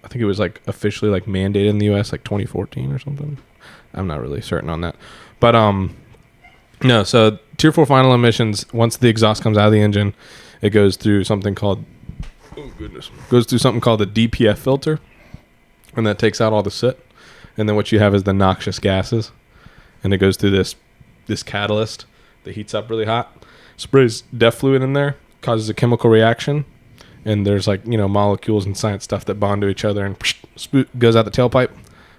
I think it was like officially like mandated in the US like 2014 or something. I'm not really certain on that. But no, so Tier 4 final emissions, once the exhaust comes out of the engine, it goes through something called the DPF filter, and that takes out all the soot. And then what you have is the noxious gases, and it goes through this catalyst that heats up really hot, sprays DEF fluid in there, causes a chemical reaction, and there's like, you know, molecules and science stuff that bond to each other, and goes out the tailpipe.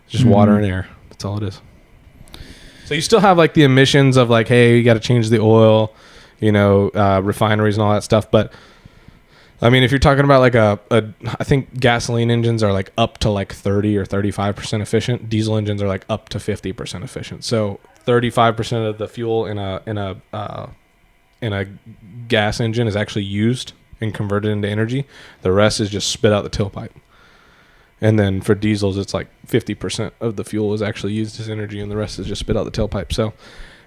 It's just water and air. That's all it is. So you still have like the emissions of like, hey, you got to change the oil, you know, refineries and all that stuff. But I mean, if you're talking about like I think gasoline engines are like up to like 30 or 35% efficient. Diesel engines are like up to 50% efficient. So 35% of the fuel in a gas engine is actually used and converted into energy. The rest is just spit out the tailpipe. And then for diesels, it's like 50% of the fuel is actually used as energy, and the rest is just spit out the tailpipe. So,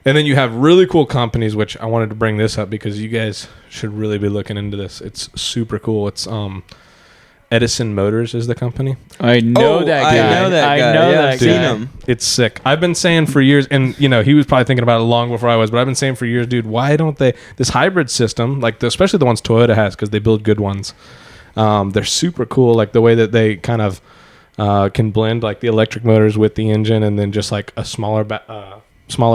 and then you have really cool companies, which I wanted to bring this up because you guys should really be looking into this. It's super cool. It's Edison Motors is the company. I know that guy. I know that guy. Yeah, I've seen him. It's sick. I've been saying for years, and you know, he was probably thinking about it long before I was, but I've been saying for years, dude, why don't they, this hybrid system, like especially the ones Toyota has, because they build good ones. They're super cool, like the way that they kind of can blend like the electric motors with the engine, and then just like a smaller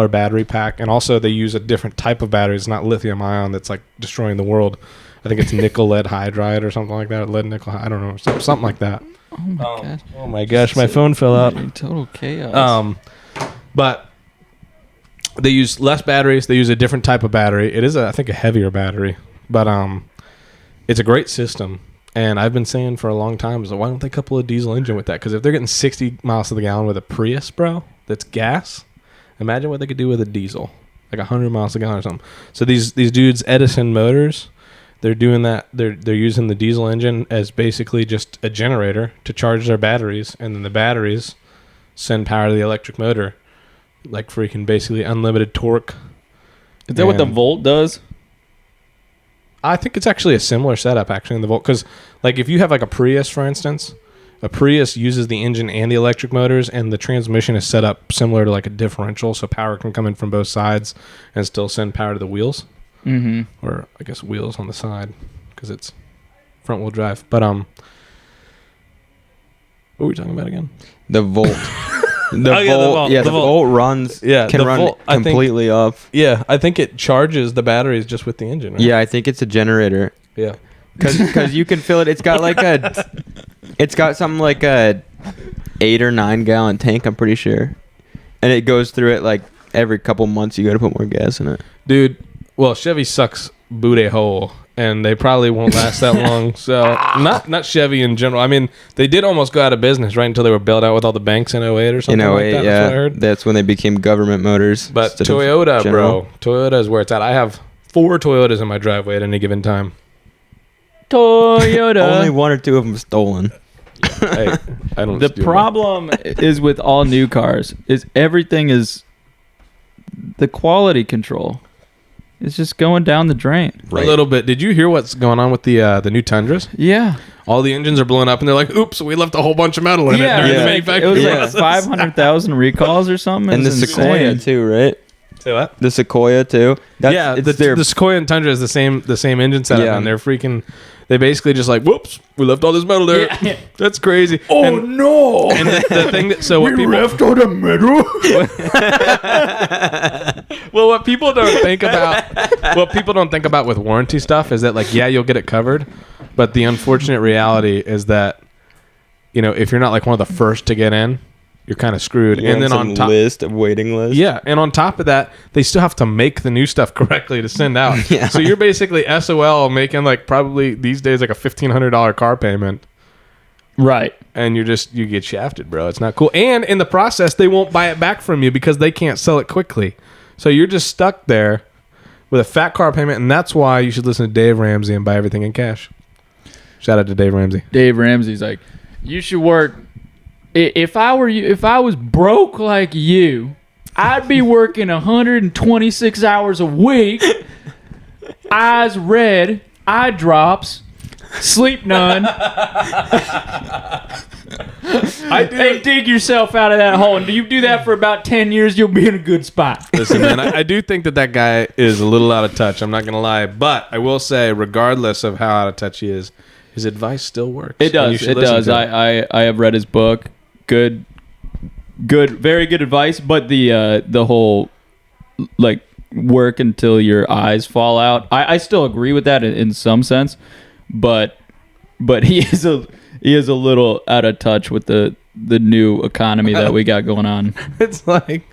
battery pack. And also they use a different type of battery. It's not lithium ion that's like destroying the world. I think it's nickel lead hydride or something like that. Lead nickel, I don't know, something like that. Oh my gosh. Oh my gosh, my phone fell out. Total chaos. But they use less batteries. They use a different type of battery. It is, I think, a heavier battery, but it's a great system. And I've been saying for a long time, so why don't they couple a diesel engine with that? Because if they're getting 60 miles to the gallon with a Prius, bro, that's gas, imagine what they could do with a diesel, like 100 miles a gallon or something. So these dudes, Edison Motors, they're doing that. They're using the diesel engine as basically just a generator to charge their batteries, and then the batteries send power to the electric motor, like freaking basically unlimited torque. Is that what the Volt does? I think it's actually a similar setup actually in the Volt, because like if you have like a Prius, for instance, a Prius uses the engine and the electric motors, and the transmission is set up similar to like a differential, so power can come in from both sides and still send power to the wheels. Mm-hmm. Or I guess wheels on the side because it's front wheel drive. But what were we talking about again? The Volt. The Volt. Yeah, the Volt runs. Yeah, can run Volt, completely off. Yeah, I think it charges the batteries just with the engine. Right? Yeah, I think it's a generator. Yeah, because you can fill it. It's got like it's got something like a 8 or 9 gallon tank. I'm pretty sure, and it goes through it like every couple months. You got to put more gas in it, dude. Well, Chevy sucks booty hole, and they probably won't last that long. So not Chevy in general. I mean, they did almost go out of business right until they were bailed out with all the banks in 08 or something like that. Yeah, that's what I heard. That's when they became government motors. But Toyota, bro, Toyota is where it's at. I have 4 Toyotas in my driveway at any given time. Toyota. Only 1 or 2 of them stolen. Hey, I don't. The problem is with all new cars is everything is the quality control. It's just going down the drain. Right. A little bit. Did you hear what's going on with the new Tundras? Yeah. All the engines are blowing up, and they're like, "Oops, we left a whole bunch of metal in it during the manufacturing process." It was like 500,000 recalls or something. And the Sequoia too, right? Say what? The Sequoia too. The Sequoia and Tundra is the same engine setup, and they're freaking. They basically just like, whoops, we left all this metal there. Yeah. That's crazy. Oh no! And the thing that what people left all the metal. Well, what people don't think about with warranty stuff is that like, yeah, you'll get it covered, but the unfortunate reality is that, you know, if you're not like one of the first to get in, you're kind of screwed. You're and then on top waiting list. Yeah, and on top of that, they still have to make the new stuff correctly to send out. Yeah. So you're basically SOL making like probably these days like a $1,500 car payment. Right. And you get shafted, bro. It's not cool. And in the process, they won't buy it back from you because they can't sell it quickly. So you're just stuck there with a fat car payment, and that's why you should listen to Dave Ramsey and buy everything in cash. Shout out to Dave Ramsey. Dave Ramsey's like, you should work. If I were you, if I was broke like you, I'd be working 126 hours a week, eyes red, eye drops, sleep none. And dig yourself out of that hole. And you do that for about 10 years, you'll be in a good spot. Listen, man, I do think that guy is a little out of touch. I'm not going to lie. But I will say, regardless of how out of touch he is, his advice still works. It does. It does. I have read his book. Good, very good advice. But the whole like work until your eyes fall out. I still agree with that in some sense, but he is a little out of touch with the new economy that we got going on. It's like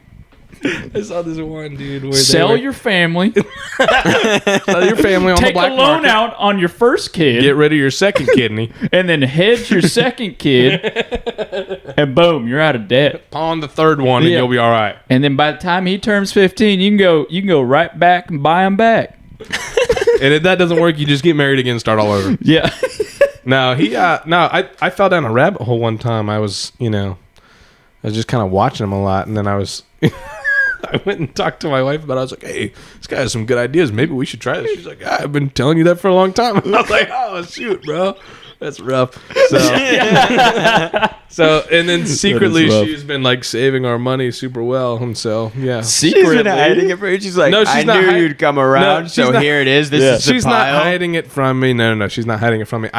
I saw this one dude where Sell your family. sell your family on the Take a black loan market. out on your first kid. Get rid of your second kidney. And then hedge your second kid. And boom, you're out of debt. Pawn the third one, and Yeah. you'll be all right. And then by the time he turns 15, you can go right back and buy him back. And if that doesn't work, you just get married again, and start all over. Yeah. No, I fell down a rabbit hole one time. I was just kind of watching him a lot, and then I went and talked to my wife about it. I was like, hey, this guy has some good ideas. Maybe we should try this. She's like, I've been telling you that for a long time. And I was like, oh, shoot, bro. That's rough. So, and then secretly, rough. she's been like saving our money super well. And so, yeah. She's been hiding it for you. She's like, No, she's I not knew hide- you'd come around, No, she's so not- here it is. This Yeah. is the She's pile. not hiding it from me. No, she's not hiding it from me.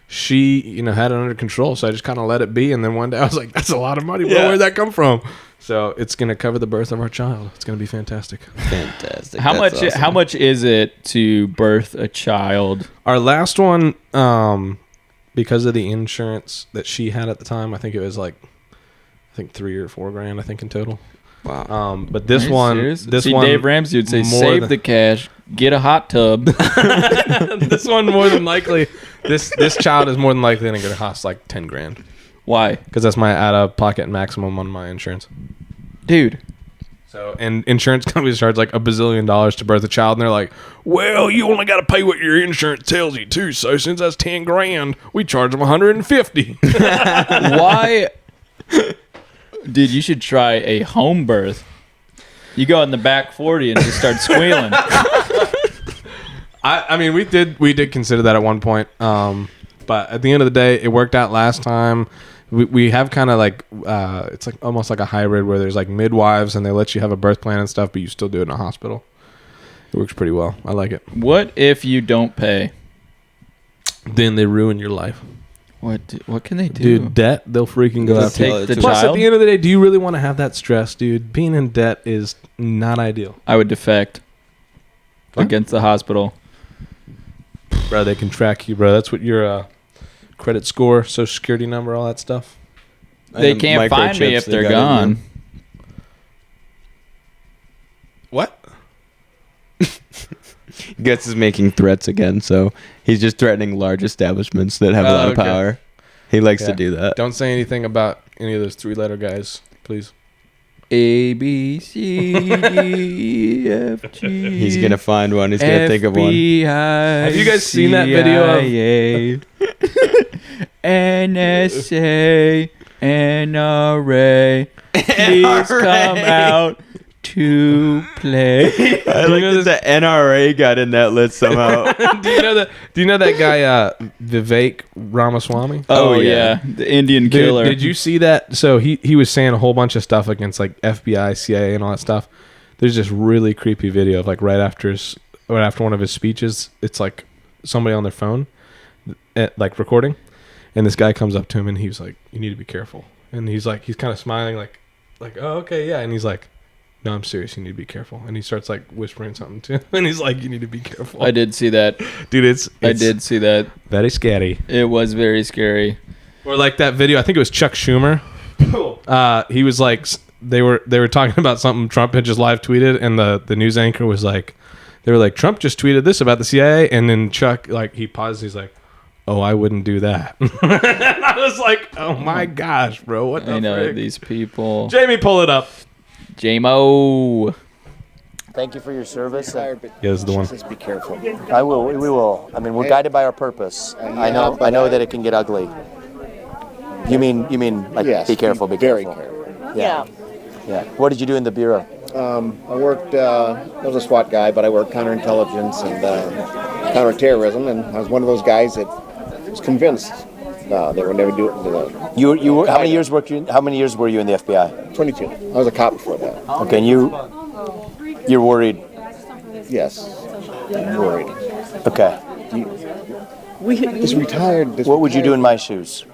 She, had it under control. So I just kind of let it be. And then one day I was like, that's a lot of money, bro. Yeah. Where'd that come from? So it's going to cover the birth of our child. It's going to be fantastic. Fantastic. How That's much? awesome. How much is it to birth a child? Our last one, because of the insurance that she had at the time, I think it was like, $3 or $4 grand, I think in total. Wow. But this Are you one, serious? this See, one, Dave Ramsey would say, more save than- the cash, get a hot tub. this one more than likely, this child is more than likely going to cost like 10 grand. Why? Because that's my out-of-pocket maximum on my insurance. Dude. So, and insurance companies charge like $1 bazillion to birth a child, and they're like, "Well, you only got to pay what your insurance tells you too. So, since that's 10 grand, we charge them 150." Why? Dude, you should try a home birth. You go in the back 40 and just start squealing. I mean, we did consider that at one point, but at the end of the day, it worked out last time. We have kind of like it's like almost like a hybrid where there's like midwives and they let you have a birth plan and stuff, but you still do it in a hospital. It works pretty well. I like it. What if you don't pay? Then they ruin your life. What can they do? Dude, debt, they'll freaking go They'll after you. take the Plus, at child? the end of the day, do you really want to have that stress, dude? Being in debt is not ideal. I would defect What? against the hospital. Bro, they can track you, bro. That's what your credit score, social security number, all that stuff. They And can't find me microchips if they they're got in gone. What? Guts is making threats again, so he's just threatening large establishments that have a lot of okay. power. He likes Yeah. to do that. Don't say anything about any of those 3-letter guys, please. A, B, C, D, E, F, G. He's gonna find one. He's gonna think of one. Have you guys seen that video of- NSA, NRA, please come out to play. I like that the NRA got in that list somehow. Do you know that guy Vivek Ramaswamy? Oh, yeah, the Indian Dude, killer. did you see that? So he was saying a whole bunch of stuff against like FBI, CIA, and all that stuff. There's this really creepy video of like right after one of his speeches. It's like somebody on their phone, like recording, and this guy comes up to him and he's like, "You need to be careful." And he's kind of smiling, like, "Oh, okay, yeah." And he's like, "No, I'm serious. You need to be careful." And he starts like whispering something to him, and he's like, "You need to be careful." I did see that. Dude, it's I did see that. very scary. It was very scary. Or like that video, I think it was Chuck Schumer. He was like, they were talking about something Trump had just live tweeted, and the news anchor was like, they were like, Trump just tweeted this about the CIA, and then Chuck, like, he paused, he's like, "Oh, I wouldn't do that." And I was like, oh my gosh, bro, what the I know frick? these people. Jamie, pull it up. JMO. Thank you for your service. Yeah, this is the one. Just be careful. I will. We will. I mean, we're guided by our purpose. I know that it can get ugly. You mean like Yes, be careful, be very careful. careful. Yeah. Yeah. What did you do in the bureau? I worked, I was a SWAT guy, but I worked counterintelligence and counterterrorism, and I was one of those guys that was convinced they would never do it. You were, how many years were you in the FBI? 22. I was a cop before that. Okay, and you're worried. Yes. I'm worried. Okay. Just retired. What would you do in my shoes?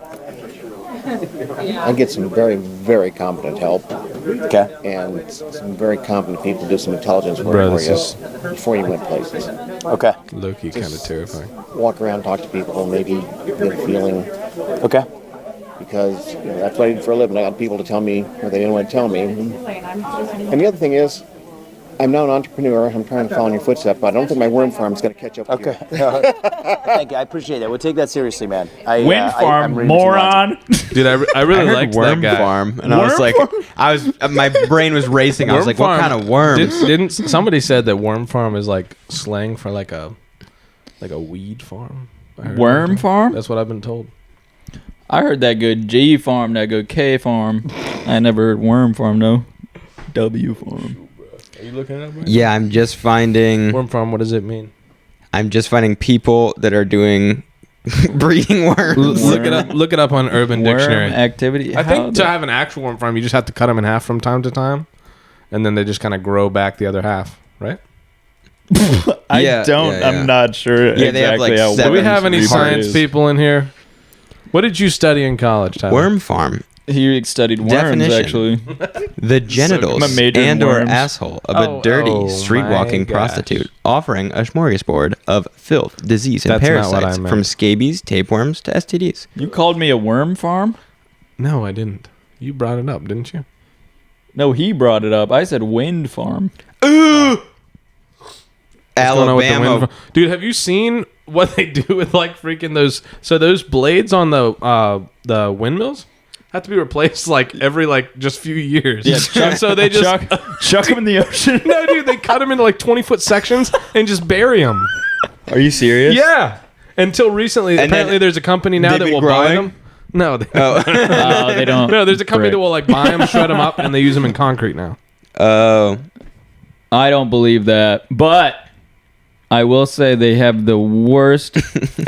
I get some very, very competent help Okay. and some very competent people do some intelligence work Bro, for this you before you went places. Okay. Low-key kind of terrifying. Walk around, talk to people, maybe get a feeling. Okay. Be because that's what I did for a living. I got people to tell me what they didn't want to tell me. And the other thing is, I'm now an entrepreneur. I'm trying to follow in your footsteps, but I don't think my worm farm is going to catch up with you. Thank you. I appreciate that. We'll take that seriously, man. Wind farm, I'm reading between the lines. moron. Dude, I really I liked heard worm that guy. farm, and I was Worm like, my brain was racing. I was Worm like, what farm- kind of worms? Didn't somebody said that worm farm is like slang for like a weed farm? I heard Worm that. farm? That's what I've been told. I heard that good G farm, that good K farm. I never heard worm farm, no. W farm. Are you looking it up? Right? Yeah, I'm just finding Worm farm. What does it mean? people that are doing breeding worms. Look it up. Look it up on Urban Worm Dictionary. activity. I How think to have an actual worm farm, you just have to cut them in half from time to time, and then they just kind of grow back the other half, right? I Yeah, don't. yeah, yeah. I'm not sure. Yeah, they have, exactly like, how seven Do we have any worms science is. people in here? What did you study in college, Tyler? Worm farm. He studied worms, Definition. actually. The genitals I'm a major in and or worms. asshole of Oh, a dirty oh street-walking my gosh. prostitute, offering a smorgasbord of filth, disease, and That's not what I parasites, meant. from scabies, tapeworms, to STDs. You called me a worm farm? No, I didn't. You brought it up, didn't you? No, he brought it up. I said wind farm. What's going on with the Alabama. wind farm? Dude, have you seen what they do with like freaking those? So those blades on the windmills have to be replaced like every like just few years. Yeah, And so they just chuck him in the ocean. no, dude, they cut them into like 20-foot sections and just bury them. Are you serious? Yeah. Until recently, And apparently then there's a company now they've that been will buy growing? them. No, Oh. They don't. no, there's a company Frick. that will like buy them, shred them up, and they use them in concrete now. Oh. I don't believe that. But I will say they have the worst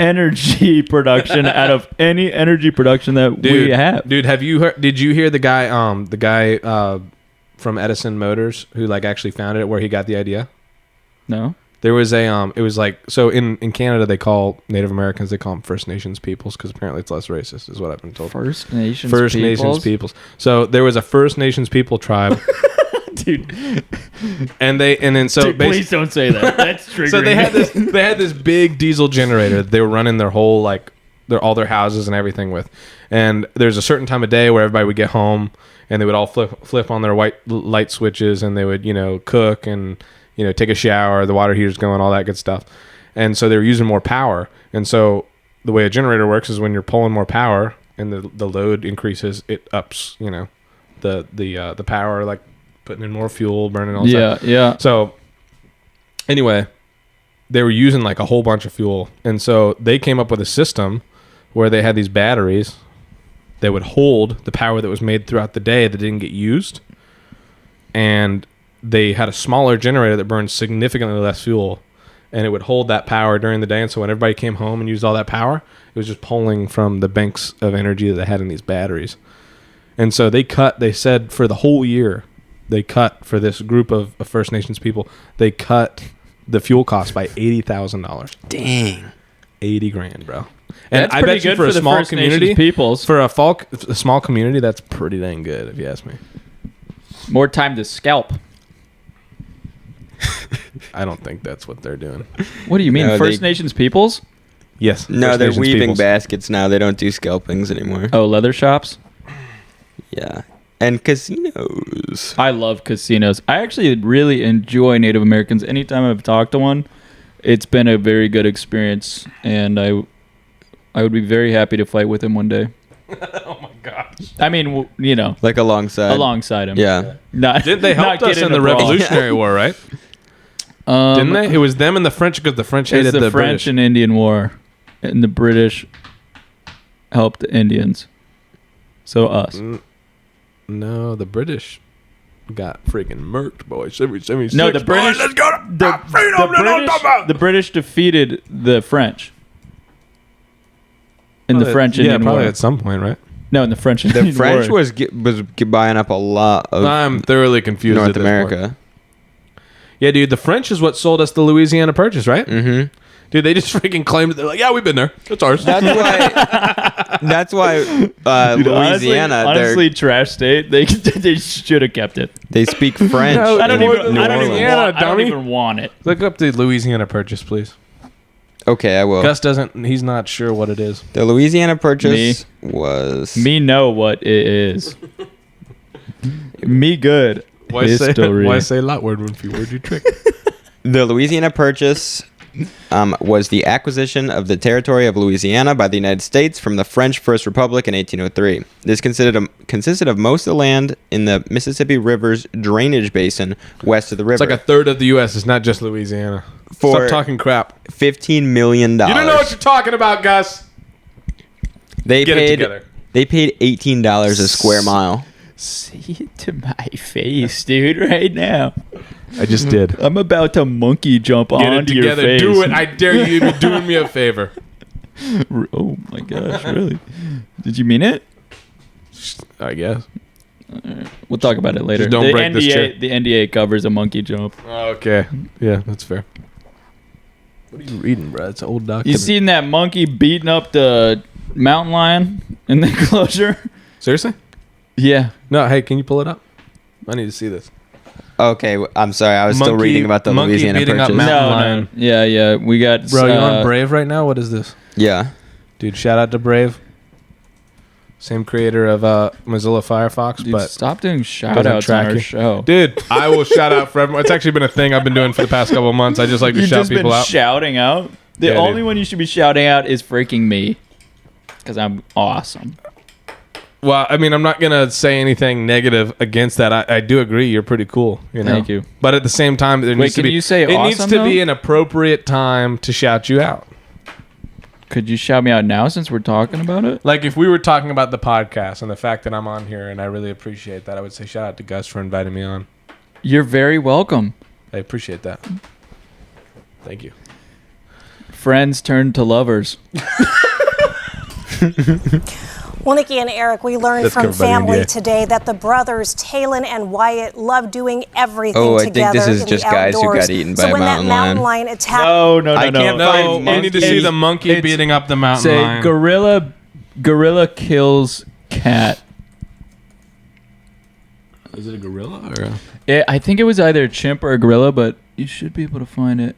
energy production out of any energy production that we have. Dude, have you heard? Did you hear the guy from Edison Motors who like actually founded it, where he got the idea? No? There was a it was like, so in Canada they call Native Americans, they call them First Nations peoples because apparently it's less racist, is what I've been told. First Nations First peoples? Nations peoples. So there was a First Nations people tribe, Dude, and then dude, please don't say that. That's triggering. so they had this big diesel generator that they were running their whole like all their houses and everything with, and there's a certain time of day where everybody would get home and they would all flip on their white light switches, and they would cook and take a shower, the water heater's going, all that good stuff. And so they were using more power, and so the way a generator works is when you're pulling more power and the load increases, it ups the power, like putting in more fuel, burning all that. Yeah. So anyway, they were using like a whole bunch of fuel. And so they came up with a system where they had these batteries that would hold the power that was made throughout the day that didn't get used. And they had a smaller generator that burned significantly less fuel, and it would hold that power during the day. And so when everybody came home and used all that power, it was just pulling from the banks of energy that they had in these batteries. And so they said for the whole year, they cut for this group of First Nations people, they cut the fuel cost by $80,000. Dang. 80 grand, bro. And That's I pretty bet you good for a the small First community, Nations peoples. for a small community, that's pretty dang good, if you ask me. More time to scalp. I don't think that's what they're doing. What do you mean, No, First they- Nations peoples? Yes. No, First they're Nations weaving peoples. baskets now. They don't do scalpings anymore. Oh, leather shops? Yeah. And casinos. I love casinos. I actually really enjoy Native Americans. Anytime I've talked to one, it's been a very good experience, and I would be very happy to fight with him one day. Oh my gosh. I mean, Like alongside. alongside him. Yeah. Not, Didn't they not help us get in the a brawl. Revolutionary War, right? Didn't they? It was them and the French, because the French hated It's the the French British. and Indian War, and the British helped the Indians. So us. No, the British got freaking murked, boys. No, the British. Let's go to the British defeated the French in the French Yeah, Indian probably War. at some point, right? No, in the French The Indian French War. was buying up a lot of I'm thoroughly confused. North at this point. America. Yeah, dude, the French is what sold us the Louisiana Purchase, right? Mm-hmm. Dude, they just freaking claimed it. They're like, yeah, we've been there. It's ours. That's why. That's why Dude, Louisiana. honestly, trash state. They should have kept it. They speak French. No, I don't in even. New I don't even, Orleans. Louisiana, want, I don't dummy. even want it. Look up the Louisiana Purchase, please. Okay, I will. Gus doesn't. He's not sure what it is. The Louisiana Purchase was Me know what it is. Me good. Why History. say lot word when few words you trick? The Louisiana Purchase was the acquisition of the territory of Louisiana by the United States from the French First Republic in 1803. This consisted of most of the land in the Mississippi River's drainage basin west of the river. It's like a third of the U.S. It's not just Louisiana. For Stop talking crap. $15 million. You don't know what you're talking about, Gus. They Get it paid. together. They paid $18 a square mile. See it to my face, dude, right now. I just did. I'm about to monkey jump Get it onto your together. face. Do it. I dare you to be doing me a favor. Oh my gosh, really? Did you mean it? I guess. We'll talk about it later. Just don't the break this chair. The NDA covers a monkey jump. Okay. Yeah, that's fair. What are you reading, bro? It's an old document. You seen that monkey beating up the mountain lion in the enclosure? Seriously? Yeah. No, hey, can you pull it up? I need to see this. Okay, I'm sorry. I was still Monkey- reading about the monkey Louisiana beating up Purchase. mountain No, lion. Yeah. We got. Bro, you on Brave right now? What is this? Yeah. Dude, shout out to Brave. Same creator of Mozilla Firefox, Dude, but stop doing shout doesn't outs track on our you. show. dude, I will shout out for everyone. It's actually been a thing I've been doing for the past couple of months. I just like to You've shout just been people out. shouting out. The Yeah, only dude. one you should be shouting out is freaking me, because I'm awesome. Well, I mean, I'm not gonna say anything negative against that. I do agree. You're pretty cool. You know. Thank you. But at the same time, there needs to can be. you say it needs awesome, to be though? an appropriate time to shout you out. Could you shout me out now since we're talking about it? Like if we were talking about the podcast and the fact that I'm on here, and I really appreciate that, I would say shout out to Gus for inviting me on. You're very welcome. I appreciate that. Thank you. Friends turn to lovers. Well, Nikki and Eric, we learned That's from covered by the family NDA. today that the brothers Talon and Wyatt love doing everything Oh, I think together this is in just the guys who outdoors. got eaten by so a when mountain that mountain lion. lion attacked, No. I can't No, find we need to see the monkey it's- beating up the mountain Say lion. gorilla kills cat. Is it a gorilla or? I think it was either a chimp or a gorilla, but you should be able to find it.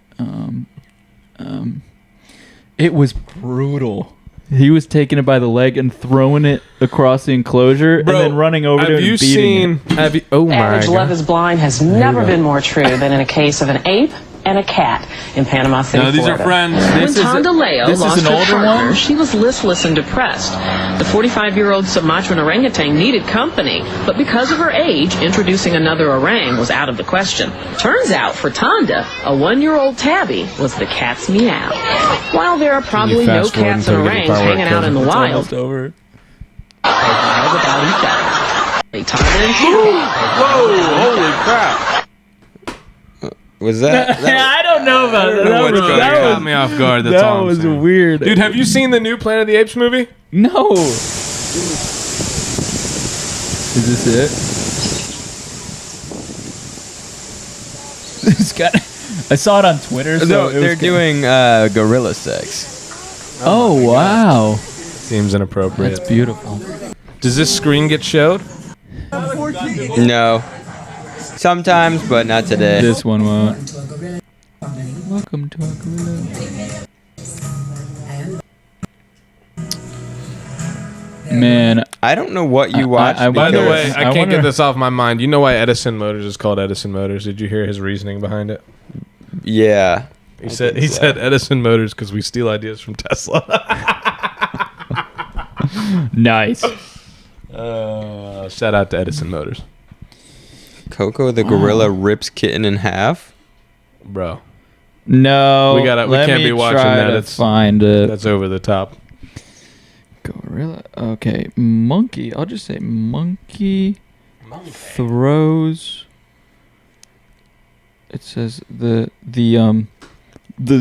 It was brutal. He was taking it by the leg and throwing it across the enclosure and then running over to it and beating it. Have you? Oh my Average love god! is blind has never been more true than in a case of an ape and a cat in Panama City, No, these are Florida. friends. When This is Tonda Leo this is lost an her older partner, one? she was listless and depressed. The 45-year-old Sumatran orangutan needed company, but because of her age, introducing another orang was out of the question. Turns out, for Tonda, a 1-year-old tabby was the cat's meow. While there are probably no fast forward cats and until we get the orangs firework hanging out in the It's wild, almost over. how's about each other? Tonda and Tabby. Whoa! Holy crap! Was that? I don't know about that. know what's going That on. caught me off guard. That's That all I'm was saying. weird. Dude, have you seen the new Planet of the Apes movie? No. Is this it? It's got. I saw it on Twitter. So No, it was they're kinda- doing gorilla sex. Oh wow, Seems inappropriate. that's beautiful. Does this screen get showed? No. Sometimes, but not today. This one won't. Welcome to our gorilla. Man, I don't know what you watched. By the wonder- way, I I can't wonder- get this off my mind. You know why Edison Motors is called Edison Motors? Did you hear his reasoning behind it? Yeah. He said Edison Motors because we steal ideas from Tesla. nice. Shout out to Edison Motors, Coco the gorilla rips kitten in half. bro. No, We gotta- we let can't me be watching try that. to It's- find it. That's over the top. Gorilla. Okay, monkey. I'll just say monkey throws. It says the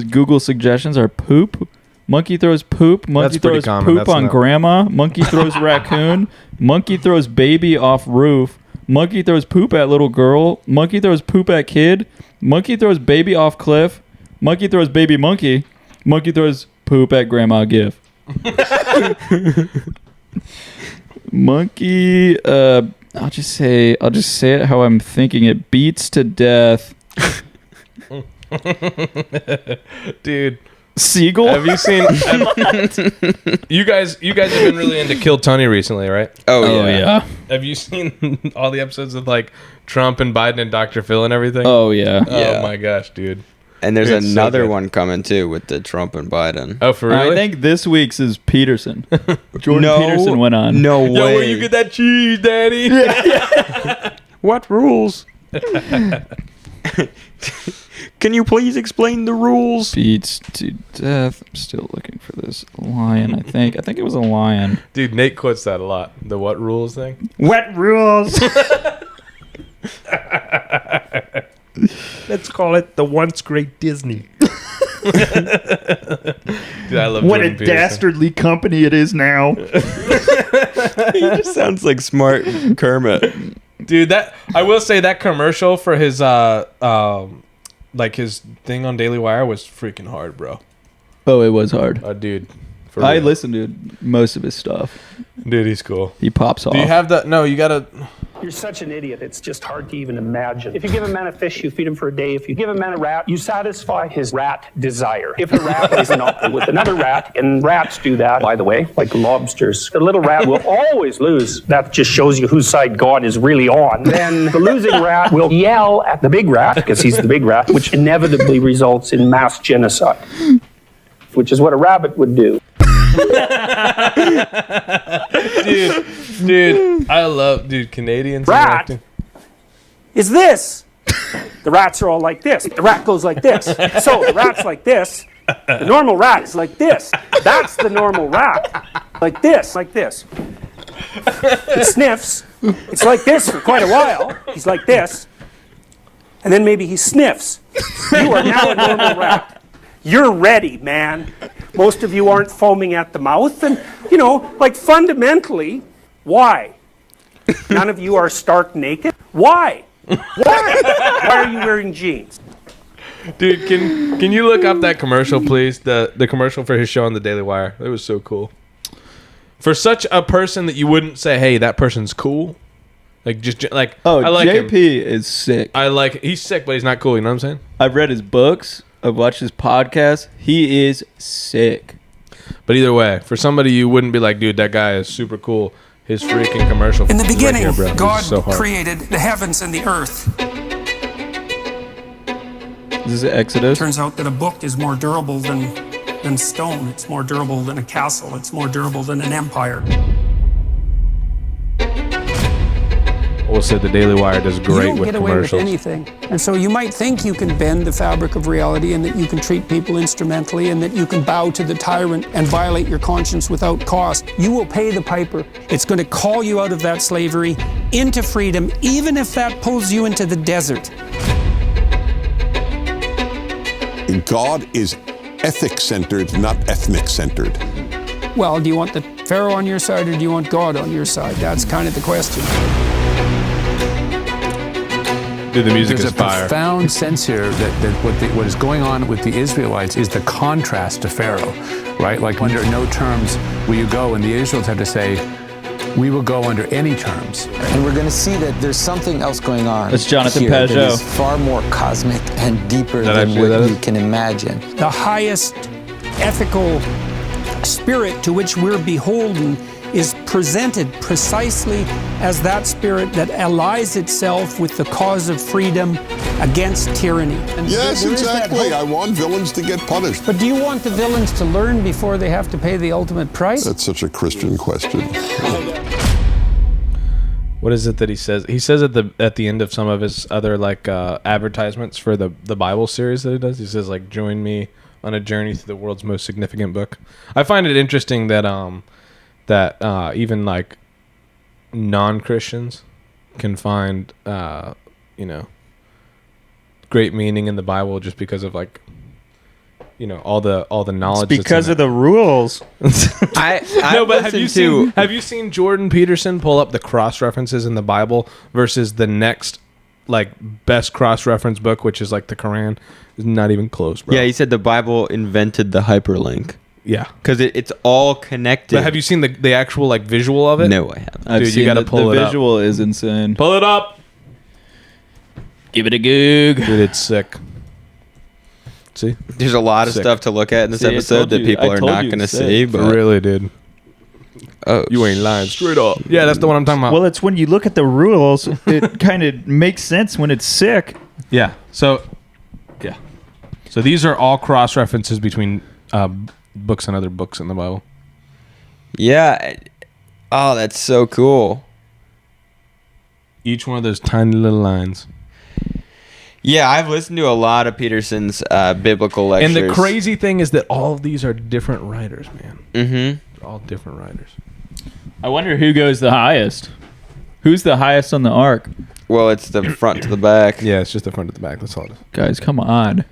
Google suggestions are poop. Monkey throws poop. Monkey That's pretty throws common. poop That's on not- grandma. Monkey throws raccoon. Monkey throws baby off roof. Monkey throws poop at little girl. Monkey throws poop at kid. Monkey throws baby off cliff. Monkey throws baby monkey. Monkey throws poop at grandma give. Monkey I'll just say it how I'm thinking it. Beats to death. Dude, Seagull. Have you seen? You guys have been really into Kill Tony recently, right? Oh yeah. Have you seen all the episodes of like Trump and Biden and Dr. Phil and everything? Oh yeah. Oh my gosh, dude. And there's It's so another good. one coming too with the Trump and Biden. Oh, for real? I think this week's is Peterson. Jordan Peterson went on. No way. Yo, where you get that cheese, Daddy? What rules? Can you please explain the rules? Beats to death. I'm still looking for this lion. I think it was a lion. Dude, Nate quotes that a lot. The what rules thing. What rules? Let's call it the once great Disney. Dude, I love What Jordan a Peterson. dastardly company it is now. He just sounds like smart Kermit. Dude, that I will say that commercial for his like his thing on Daily Wire was freaking hard, bro. Oh, it was hard. Dude. For I real. listened to most of his stuff. Dude, he's cool. He pops off. Do you have that? No, you gotta. You're such an idiot, it's just hard to even imagine. If you give a man a fish, you feed him for a day. If you give a man a rat, you satisfy his rat desire. If a rat is with another rat, and rats do that, by the way, like lobsters, the little rat will always lose. That just shows you whose side God is really on. Then the losing rat will yell at the big rat, because he's the big rat, which inevitably results in mass genocide, which is what a rabbit would do. Dude, I love Canadians. Rat is this. The rats are all like this. The rat goes like this. So the rat's like this. The normal rat is like this. That's the normal rat. Like this, like this. It sniffs. It's like this for quite a while. He's like this. And then maybe he sniffs. You are now a normal rat. You're ready, man. Most of you aren't foaming at the mouth. And, like fundamentally, why? None of you are stark naked? Why? Why? Why are you wearing jeans? Dude, can you look up that commercial, please? The commercial for his show on the Daily Wire. It was so cool. For such a person that you wouldn't say, hey, that person's cool. Like, just like, Oh, I like JP him. is sick. He's sick, but he's not cool. You know what I'm saying? I've read his books. I've watched his podcast. He is sick. But either way, for somebody you wouldn't be like, dude, that guy is super cool. His freaking commercial. In the is beginning, right here, bro. God This is so hard. created the heavens and the earth. This is Exodus. Turns out that a book is more durable than stone. It's more durable than a castle. It's more durable than an empire. We'll say the Daily Wire does You great don't with get away with commercials. anything. And so you might think you can bend the fabric of reality and that you can treat people instrumentally and that you can bow to the tyrant and violate your conscience without cost. You will pay the piper. It's going to call you out of that slavery into freedom, even if that pulls you into the desert. God is ethic-centered, not ethnic-centered. Well, do you want the Pharaoh on your side or do you want God on your side? That's kind of the question. Dude, the music There's is a fire. profound sense here that what is going on with the Israelites is the contrast to Pharaoh, right? Like under no terms will you go, and the Israelites have to say, we will go under any terms. And we're going to see that there's something else going on. That's Jonathan here that Pajot. is far more cosmic and deeper That than actually- that what is- you can imagine. The highest ethical spirit to which we're beholden is presented precisely as that spirit that allies itself with the cause of freedom against tyranny. And Yes, there is that exactly. hope. I want villains to get punished. But do you want the villains to learn before they have to pay the ultimate price? That's such a Christian question. What is it that he says? He says at the end of some of his other like advertisements for the Bible series that he does. He says like, "Join me on a journey through the world's most significant book." I find it interesting that even like non-Christians can find great meaning in the Bible just because of like all the knowledge. It's because of the rules. No, but have you seen Jordan Peterson pull up the cross references in the Bible versus the next like best cross reference book, which is like the Quran? Is not even close, bro. Yeah, he said the Bible invented the hyperlink. Yeah, because it's all connected. But have you seen the actual like visual of it? No, I haven't. I've Dude, seen you gotta pull the it up. visual is insane. Pull it up. Give it a goog. Dude, it's sick. See, There's a lot of Sick. stuff to look at in this See, I episode told that you- people I are told not you going to it's see. sick. But really, dude. oh, You ain't lying. Straight up. Yeah, that's the one I'm talking about. Well, it's when you look at the rules, it kind of makes sense when it's sick. Yeah. So these are all cross references between books and other books in the Bible. yeah. Oh, that's so cool. Each one of those tiny little lines. Yeah, I've listened to a lot of Peterson's biblical lectures. And the crazy thing is that all of these are different writers, man. Mm-hmm. They're all different writers. I wonder who goes the highest. Who's the highest on the arc? Well, it's the front to the back. Yeah, it's just the front to the back. That's all it is. Guys, come on.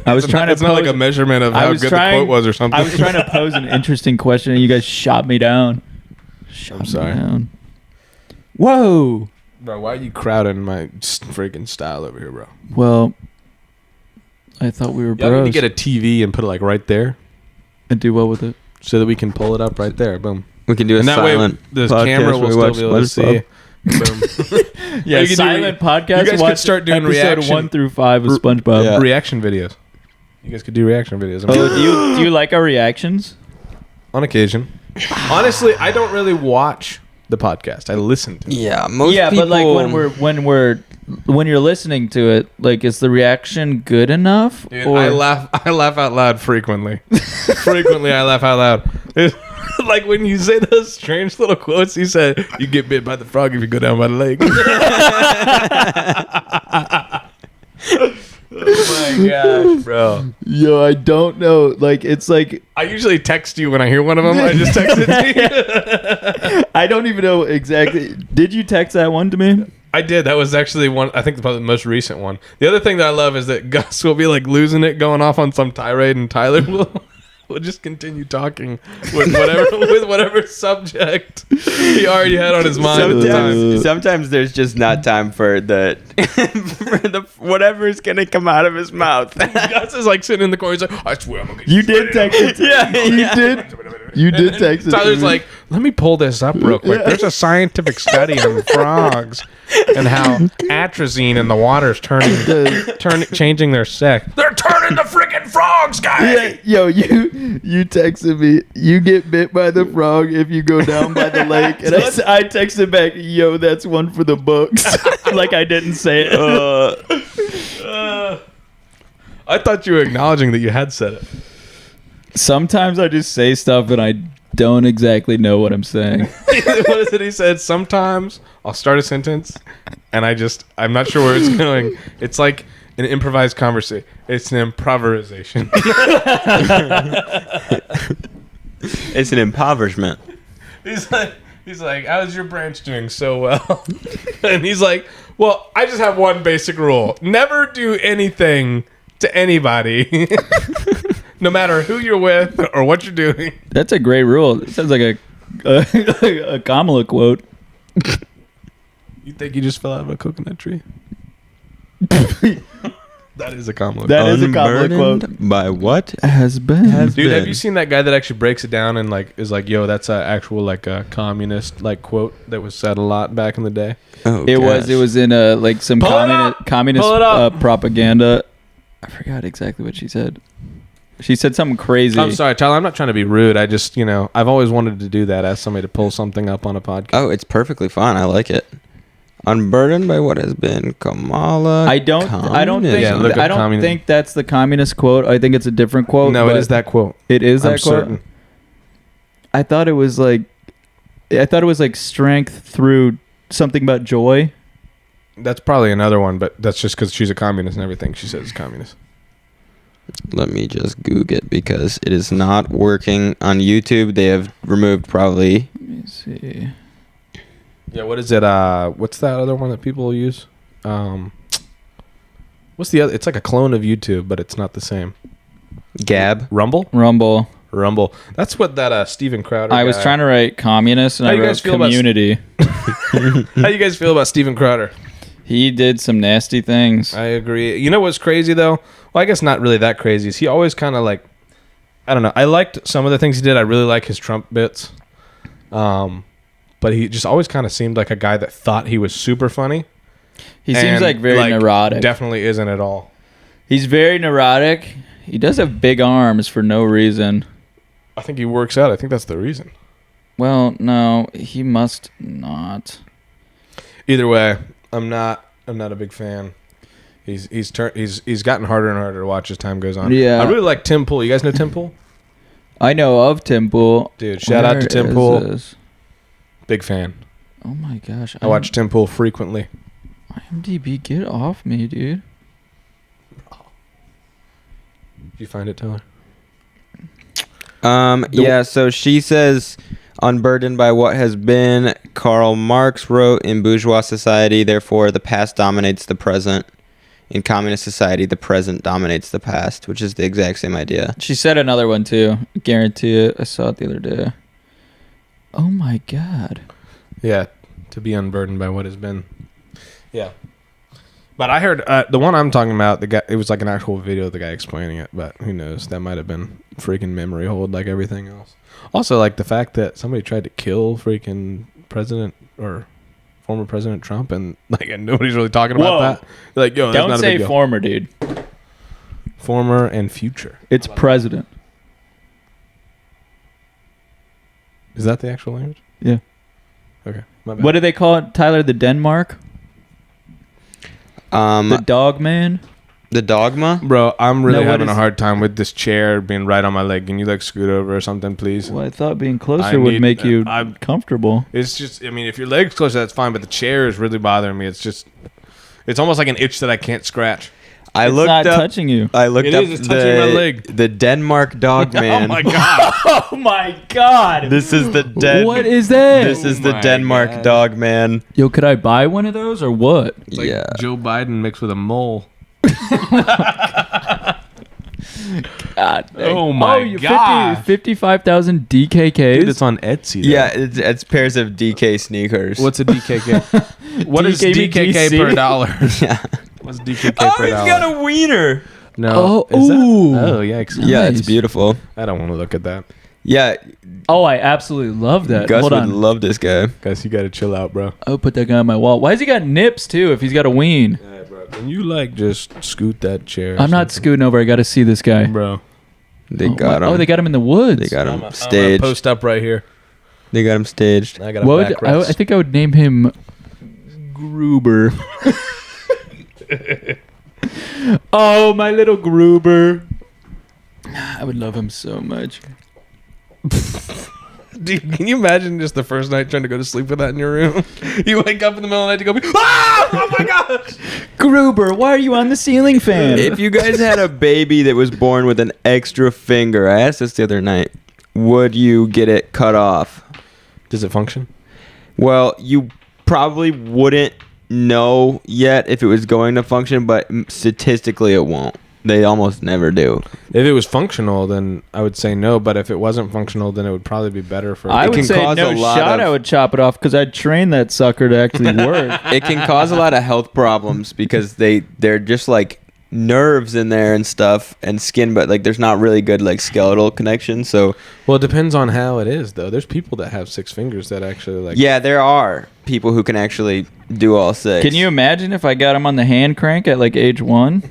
I was trying to. It's not like a measurement of how good the quote was or something. I was trying to pose an interesting question, and you guys shot me down. I'm sorry. Down. Whoa. Bro, why are you crowding my freaking style over here, bro? Well, I thought we were Yeah, we bros. need to get a TV and put it like right there And do what with it? so that we can pull it up right there. Boom. We can do a And that silent way, this podcast camera where will we still watch be able to see. SpongeBob. Boom. Yeah, You can do silent podcast. You guys watch could start doing episode reaction 1 through 5 of SpongeBob. Yeah. reaction videos. You guys could do reaction videos. Oh, do you like our reactions? On occasion. Honestly, I don't really watch the podcast. I listen to it. Yeah, most Yeah, people. but like when you're listening to it, like, is the reaction good enough? Dude, or I laugh out loud frequently. Frequently, I laugh out loud. It's like when you say those strange little quotes. You said you get bit by the frog if you go down by the lake. Oh my gosh, bro! Yo, I don't know. Like, it's like I usually text you when I hear one of them. I just text it to you. I don't even know exactly. Did you text that one to me? I did. That was actually one. I think probably the most recent one. The other thing that I love is that Gus will be like losing it, going off on some tirade, and Tyler will just continue talking with whatever subject he already had on his mind at the time. Sometimes there's just not time for the for the whatever's gonna come out of his mouth. Gus is like sitting in the corner. He's like, I swear I'm gonna get You did text it. You did text it. to Tyler's me. like, let me pull this up real quick. There's a scientific study on frogs and how atrazine in the water is changing their sex. They're turning the freaking frogs, guys. Yeah, yo, you texted me. You get bit by the frog if you go down by the lake, and I texted back, yo, that's one for the books. Like I didn't say it. I thought you were acknowledging that you had said it. Sometimes I just say stuff and I don't exactly know what I'm saying. What is it he said? Sometimes I'll start a sentence and I'm not sure where it's going. It's like an improvised conversation. It's an improvisation. It's an impoverishment. He's like, how's your branch doing so well? And he's like, well, I just have one basic rule. Never do anything to anybody. No matter who you're with or what you're doing. That's a great rule. It sounds like a Kamala quote. You think you just fell out of a coconut tree? That is a Kamala That is a Kamala quote. Unburdened by what Has been. Dude, have you seen that guy that actually breaks it down and like is like, yo, that's an actual like a communist like quote that was said a lot back in the day? Oh, It gosh. was in like some Pull it up! communist Pull it up! propaganda. I forgot exactly what she said. She said something crazy. I'm sorry, Tyler. I'm not trying to be rude. I just, I've always wanted to do that. Ask somebody to pull something up on a podcast. Oh, it's perfectly fine. I like it. Unburdened by what has been Kamala. I don't think Yeah, look up I don't communism. think that's the communist quote. I think it's a different quote. No, it but is that quote. It is that I'm quote. certain. I thought it was like strength through something about joy. That's probably another one, but that's just because she's a communist and everything she says is communist. Let me just Google it because it is not working on YouTube. They have removed probably. Let me see. Yeah, what is it? What's that other one that people use? What's the other? It's like a clone of YouTube, but it's not the same. Gab. Rumble. That's what that Steven Crowder. I was guy- trying to write communist and How I you wrote guys feel about- community. How you guys feel about Steven Crowder? He did some nasty things. I agree. You know what's crazy though? Well, I guess not really that crazy. Is he always kind of like, I don't know. I liked some of the things he did. I really like his Trump bits. But he just always kind of seemed like a guy that thought he was super funny. He seems And, like very neurotic. Definitely isn't at all. He's very neurotic. He does have big arms for no reason. I think he works out. I think that's the reason. Well, no, he must not. Either way, I'm not a big fan. He's gotten harder and harder to watch as time goes on. Yeah. I really like Tim Pool. You guys know Tim Pool? I know of Tim Pool. Dude, shout out to Tim Pool. Big fan. Oh my gosh. I watch Tim Pool frequently. IMDb, get off me, dude. Did you find it, Tyler? Yeah, so she says, unburdened by what has been, Karl Marx wrote in bourgeois society, therefore the past dominates the present. In communist society, the present dominates the past, which is the exact same idea. She said another one too. Guarantee it. I saw it the other day. Oh my god. Yeah, to be unburdened by what has been. Yeah. But I heard the one I'm talking about, the guy, it was like an actual video of the guy explaining it, but who knows? That might have been freaking memory hold like everything else. Also, like the fact that somebody tried to kill freaking President or former President Trump, and like and nobody's really talking about that. They're like, yo, that's don't not a say big deal. former, dude. Former and future. It's president. Is that the actual language? Yeah. Okay. My bad. What do they call it, Tyler? The Denmark? The dog man? The dogma? Bro, I'm really No, what having a is- hard time with this chair being right on my leg. Can you like scoot over or something, please? Well, I thought being closer I would need- make you I'm- comfortable. It's just, I mean, if your leg's closer, that's fine, but the chair is really bothering me. It's just, it's almost like an itch that I can't scratch. I It's looked not up, touching you. I looked It up is, it's touching my leg. the Denmark dog man. Oh my god. Oh my god. This is the What is that? This is the my Denmark God. dog man. Yo, could I buy one of those or what? It's like Yeah. Joe Biden mixed with a mole. God. Oh my you God. 55,000 DKKs? Dude, it's on Etsy. though. Yeah, it's pairs of DK sneakers. What's a DKK? What is DKBGC? DKK per dollar? Yeah. What's DKK Oh, per he's dollar? got a wiener. No. Oh, Is that- ooh. Oh, yikes. Yeah, it's Nice. beautiful. I don't want to look at that. Yeah, Oh, I absolutely love that. Gus Hold would on. love this guy. Guys, you got to chill out, bro. I'll put that guy on my wall. Why has he got nips too if he's got a ween? Yeah, bro. Can you like just scoot that chair? or I'm not something? scooting over. I got to see this guy. Bro. They Oh, got him. Oh, they got him in the woods. They got I'm him gonna staged. post up right here. They got him staged. I got a What would, backrest. I think I would name him Gruber. Oh, my little Gruber. I would love him so much. Dude, can you imagine just the first night trying to go to sleep with that in your room? You wake up in the middle of the night to go, ah! Oh my gosh! Gruber, why are you on the ceiling fan? If you guys had a baby that was born with an extra finger, I asked this the other night, would you get it cut off? Does it function? Well, you probably wouldn't know yet if it was going to function, but statistically it won't. They almost never do. If it was functional, then I would say no. But if it wasn't functional, then it would probably be better for. I It would can say cause no a lot shot. of- I would chop it off because I'd train that sucker to actually work. It can cause a lot of health problems because they're just like nerves in there and stuff and skin, but like there's not really good like skeletal connection. So Well, it depends on how it is, though. There's people that have 6 fingers that actually like. yeah, there are people who can actually do all 6. Can you imagine if I got him on the hand crank at like age 1?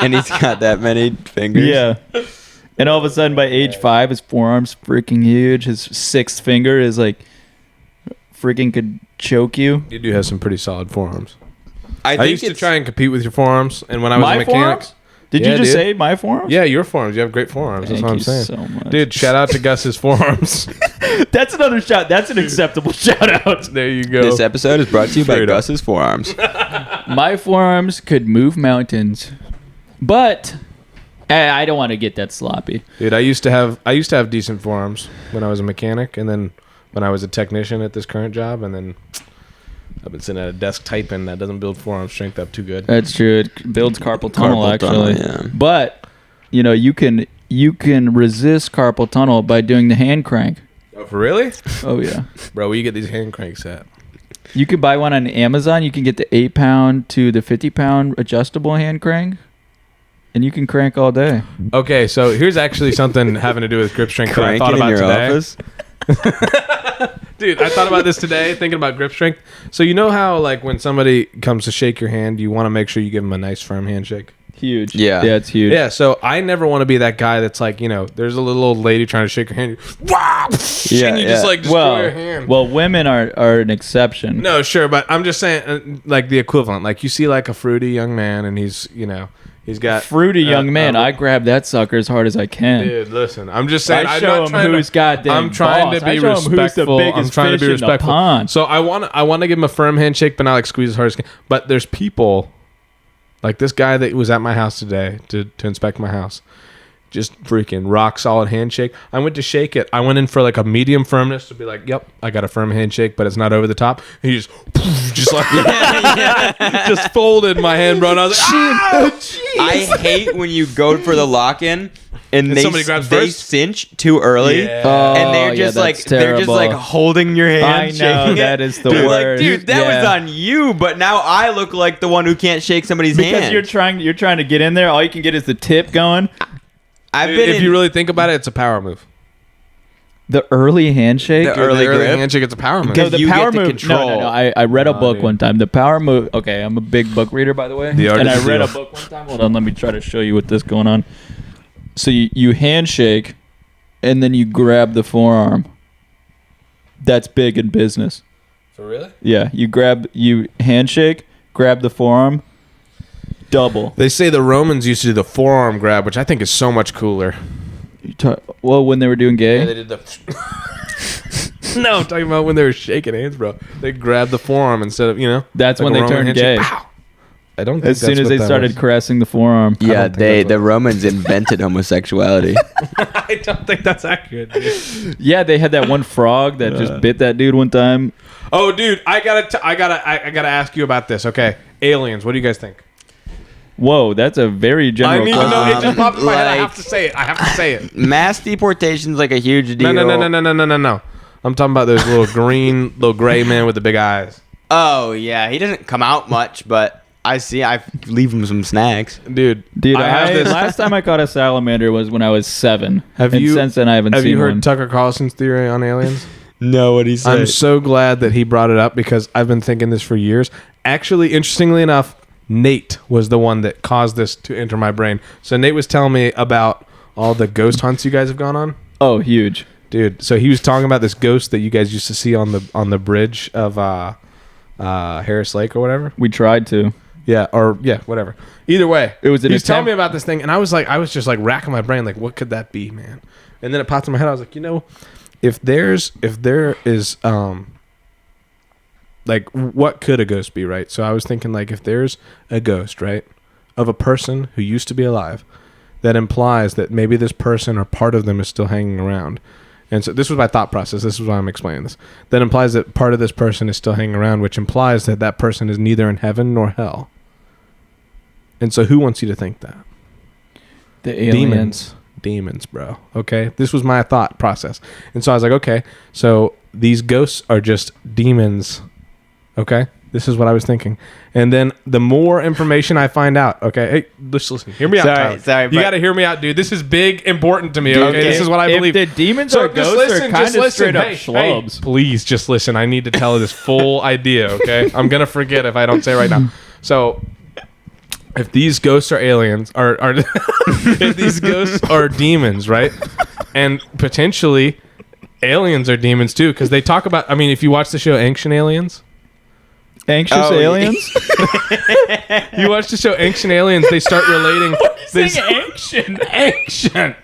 And he's got that many fingers. Yeah. And all of a sudden by age 5, his forearm's freaking huge. His 6th finger is like freaking could choke you. You do have some pretty solid forearms. I I think used to it's try and compete with your forearms, and when I was My a mechanic. forearms? Did Yeah, you just dude. say my forearms? Yeah, your forearms. You have great forearms. Thank That's what I'm you saying. so much. Dude, shout out to Gus's forearms. That's another shot. That's an acceptable shout out. There you go. This episode is brought to you by Straight up. Gus's forearms. My forearms could move mountains, but I don't want to get that sloppy. Dude, I used to have decent forearms when I was a mechanic, and then when I was a technician at this current job, and then I've been sitting at a desk typing. That doesn't build forearm strength up too good. That's true. It builds carpal tunnel Carpal actually. tunnel, yeah. But you know you can resist carpal tunnel by doing the hand crank. Oh, for really? Oh yeah. Bro, where you get these hand cranks at? You can buy one on Amazon. You can get the 8-pound to the 50-pound adjustable hand crank, and you can crank all day. Okay, so here's actually something having to do with grip strength that I thought Cranking in about your today. office. Dude, I thought about this today, thinking about grip strength. So you know how, like, when somebody comes to shake your hand, you want to make sure you give them a nice, firm handshake? Huge. Yeah. Yeah, it's huge. Yeah, so I never want to be that guy that's like, there's a little old lady trying to shake your hand. Wow! And you just like destroy her hand. Well, women are an exception. No, sure, but I'm just saying, like the equivalent. Like you see, like a fruity young man, and he's got Fruity young man. I grab that sucker as hard as I can. Dude, listen, I'm just saying. I I'm show not him trying who's to, goddamn I'm trying boss. to be I show him who's the respectful. I'm biggest trying to be fish in the respectful. pond. So I want to give him a firm handshake, but not like squeeze as hard as I can. But there's people like this guy that was at my house today to inspect my house. Just freaking rock solid handshake. I went to shake it. I went in for like a medium firmness to be like, yep, I got a firm handshake, but it's not over the top. And he just like just folded my hand, bro. And I was like, I hate when you go for the lock-in and somebody grabs they first? cinch too early, and they're just they're just like holding your hand. I know, shaking that it. is the Dude, worst. Like, dude, that was on you, but now I look like the one who can't shake somebody's Because hand. you're trying to get in there. All you can get is the tip going. if you really think about it, it's a power move. The early handshake. The early grip? handshake, it's a power move. No, the you power get to move. control. No. I read a book dude. one time. The power move. Okay, I'm a big book reader, by the way. The Art and of I the read Deal. a book one time. Hold on, let me try to show you what this going on. So you handshake, and then you grab the forearm. That's big in business. For really? Yeah, you handshake, grab the forearm, double. They say the Romans used to do the forearm grab, which I think is so much cooler. Well, when they were doing gay. Yeah, they did the. No, I'm talking about when they were shaking hands, bro. They grabbed the forearm instead of That's like when a they Roman turned handshake. gay. Pow! I don't. Think As soon that's as what they that started was. caressing the forearm. Yeah, don't think that's the Romans invented homosexuality. I don't think that's accurate. Dude. Yeah, they had that one frog that just bit that dude one time. Oh, dude, I gotta ask you about this. Okay, aliens. What do you guys think? Whoa, that's a very general I need to question. know. It just popped in my head. I like- have to say it. I have to say it. Mass deportation's like a huge deal. No. I'm talking about those little gray men with the big eyes. Oh yeah, he doesn't come out much, but I leave him some snacks. Dude, I have this. last time I caught a salamander was when I was 7. Have and you? Since then, I haven't Have seen you heard one. Tucker Carlson's theory on aliens? No, what he said. I'm so glad that he brought it up because I've been thinking this for years. Actually, interestingly enough, Nate was the one that caused this to enter my brain. So Nate was telling me about all the ghost hunts you guys have gone on. Oh, huge. Dude, so he was talking about this ghost that you guys used to see on the bridge of Harris Lake or whatever. We tried to. Yeah, whatever. Either way, It was an he was telling attempt- me about this thing, and I was just like racking my brain, like, what could that be, man? And then it popped in my head. I was like, if there is like, what could a ghost be, right? So I was thinking, like, if there's a ghost, right, of a person who used to be alive, that implies that maybe this person or part of them is still hanging around. And so this was my thought process. This is why I'm explaining this. That implies that part of this person is still hanging around, which implies that that person is neither in heaven nor hell. And so who wants you to think that? The aliens. Demons, bro. Okay? This was my thought process. And so I was like, okay, so these ghosts are just demons. Okay? This is what I was thinking. And then the more information I find out, okay, hey, just listen. Hear me out, Tyler. You got to hear me out, dude. This is big, important to me, okay? This is what I believe. If the demons So are just ghosts, listen, are kind just of listen. straight up Hey, schlubs. please, just listen. I need to tell this full idea, okay? I'm going to forget if I don't say it right now. So if these ghosts are aliens, are if these ghosts are demons, right? And potentially aliens are demons too, because they talk about, I mean, if you watch the show Ancient Aliens, Anxious aliens? you watch the show Ancient Aliens, they start relating. Ancient. Ancient.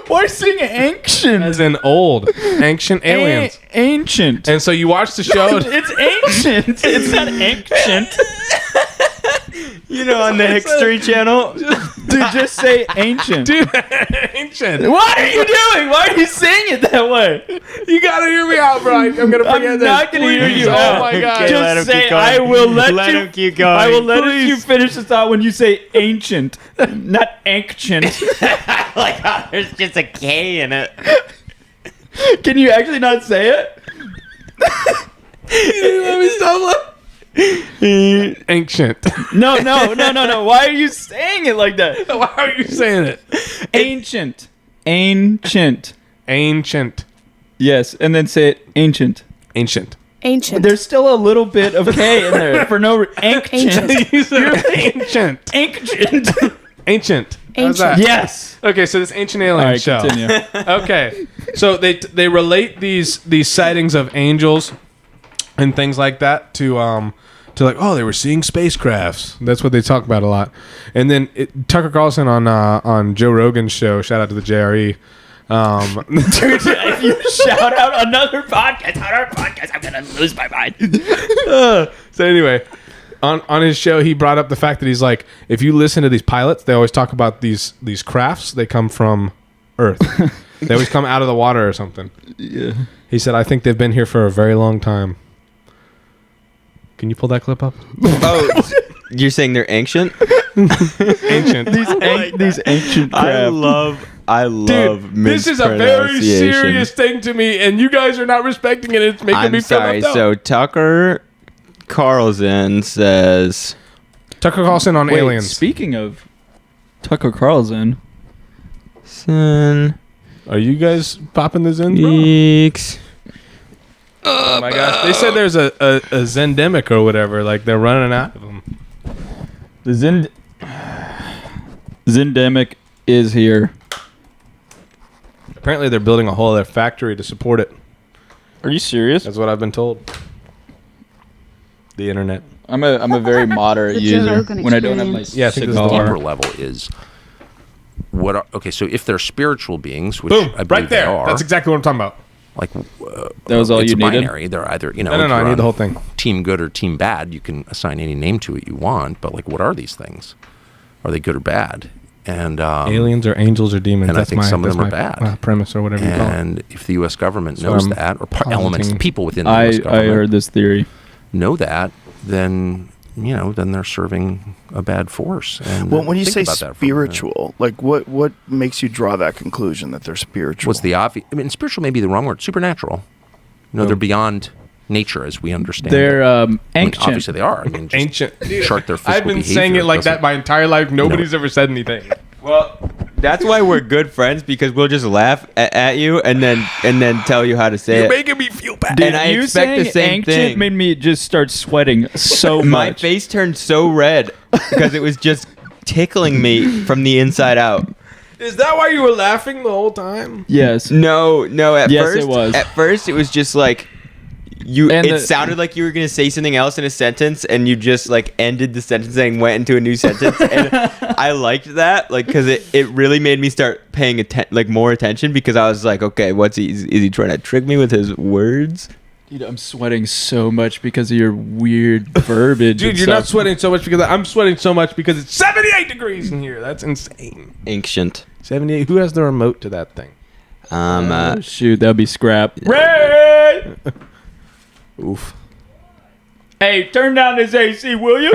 Why are you saying ancient? As in old. Ancient aliens. Ancient. And so you watch the show. It's ancient. It's not ancient. On the History Channel. Dude, just say ancient. Dude, ancient. What are you doing? Why are you saying it that way? You gotta hear me out, Brian. I'm gonna forget I'm this. not gonna hear Please. you Oh out. my god. Just say I will let you. him keep going. I will let you finish the thought when you say ancient, not ancient. Like how there's just a K in it. Can you actually not say it? Let me stop. Ancient. No. Why are you saying it like that? Why are you saying it? Ancient. Ancient. Ancient. Yes, and then say it ancient. Ancient. Ancient. There's still a little bit of K in there for no ancient. You said ancient. Ancient. Ancient. How's that? Yes. Okay, so this ancient alien All right, show. continue. Okay, so they relate these sightings of angels and things like that to like, oh, they were seeing spacecrafts. That's what they talk about a lot. And then Tucker Carlson on Joe Rogan's show. Shout out to the JRE. Dude, if you shout out another podcast on our podcast, I'm gonna lose my mind. So anyway, on his show, he brought up the fact that he's like, if you listen to these pilots, they always talk about these crafts. They come from Earth. They always come out of the water or something. Yeah. He said, I think they've been here for a very long time. Can you pull that clip up? Oh, you're saying they're ancient? Ancient. These ancient crap. I love Dude, this is a very serious thing to me, and you guys are not respecting it. It's making me feel sorry. left out. So Tucker Carlson says... Tucker Carlson on Wait, aliens. Speaking of Tucker Carlson. Are you guys popping the Zens, bro? Geeks. Oh my gosh. They said there's a Zendemic or whatever. Like, they're running out of them. The Zendemic is here. Apparently, they're building a whole other factory to support it. Are you serious? That's what I've been told. The internet. I'm a very moderate user when I don't have my Yeah, I think this is the cigar. Deeper level is what are, okay, so if they're spiritual beings, which Boom, I believe right there. they are, That's exactly what I'm talking about. like That was all it's you needed? binary. They're either, you know, No, if I you're need on the whole thing. Team good or team bad. You can assign any name to it you want, but like, what are these things? Are they good or bad? And Aliens or angels or demons. and That's I think some of them are that's bad. my premise or whatever you call it. And if the U.S. government So knows I'm that, or elements, positing- people within the I U.S. government heard this theory. know that, then then they're serving a bad force. And Well, when you think say about that for a minute. spiritual, like what makes you draw that conclusion that they're spiritual? What's the obvious? I mean, spiritual may be the wrong word. Supernatural. They're beyond nature as we understand. They're it. I mean, ancient. obviously, they are. I mean, just Ancient. chart their physical I've been behavior saying it like doesn't- that my entire life. Nobody's ever said anything. Well, that's why we're good friends, because we'll just laugh at you and then tell you how to say You're it. making me feel bad. Dude, and I you expect the saying same ancient thing. made me just start sweating so My much. face turned so red because it was just tickling me from the inside out. Is that why you were laughing the whole time? Yes. No. At Yes, first it was. At first, it was just like you. And It sounded like you were gonna say something else in a sentence, and you just like ended the sentence and went into a new sentence. And I liked that, like, because it really made me start paying more attention, because I was like, okay, is he trying to trick me with his words? Dude, I'm sweating so much because of your weird verbiage. Dude, and you're not stuff. sweating so much because I'm sweating so much because it's 78 degrees in here. That's insane. Ancient. 78. Who has the remote to that thing? Oh, shoot, that'd be Scrap. Ray! Oof. Hey, turn down this AC, will you?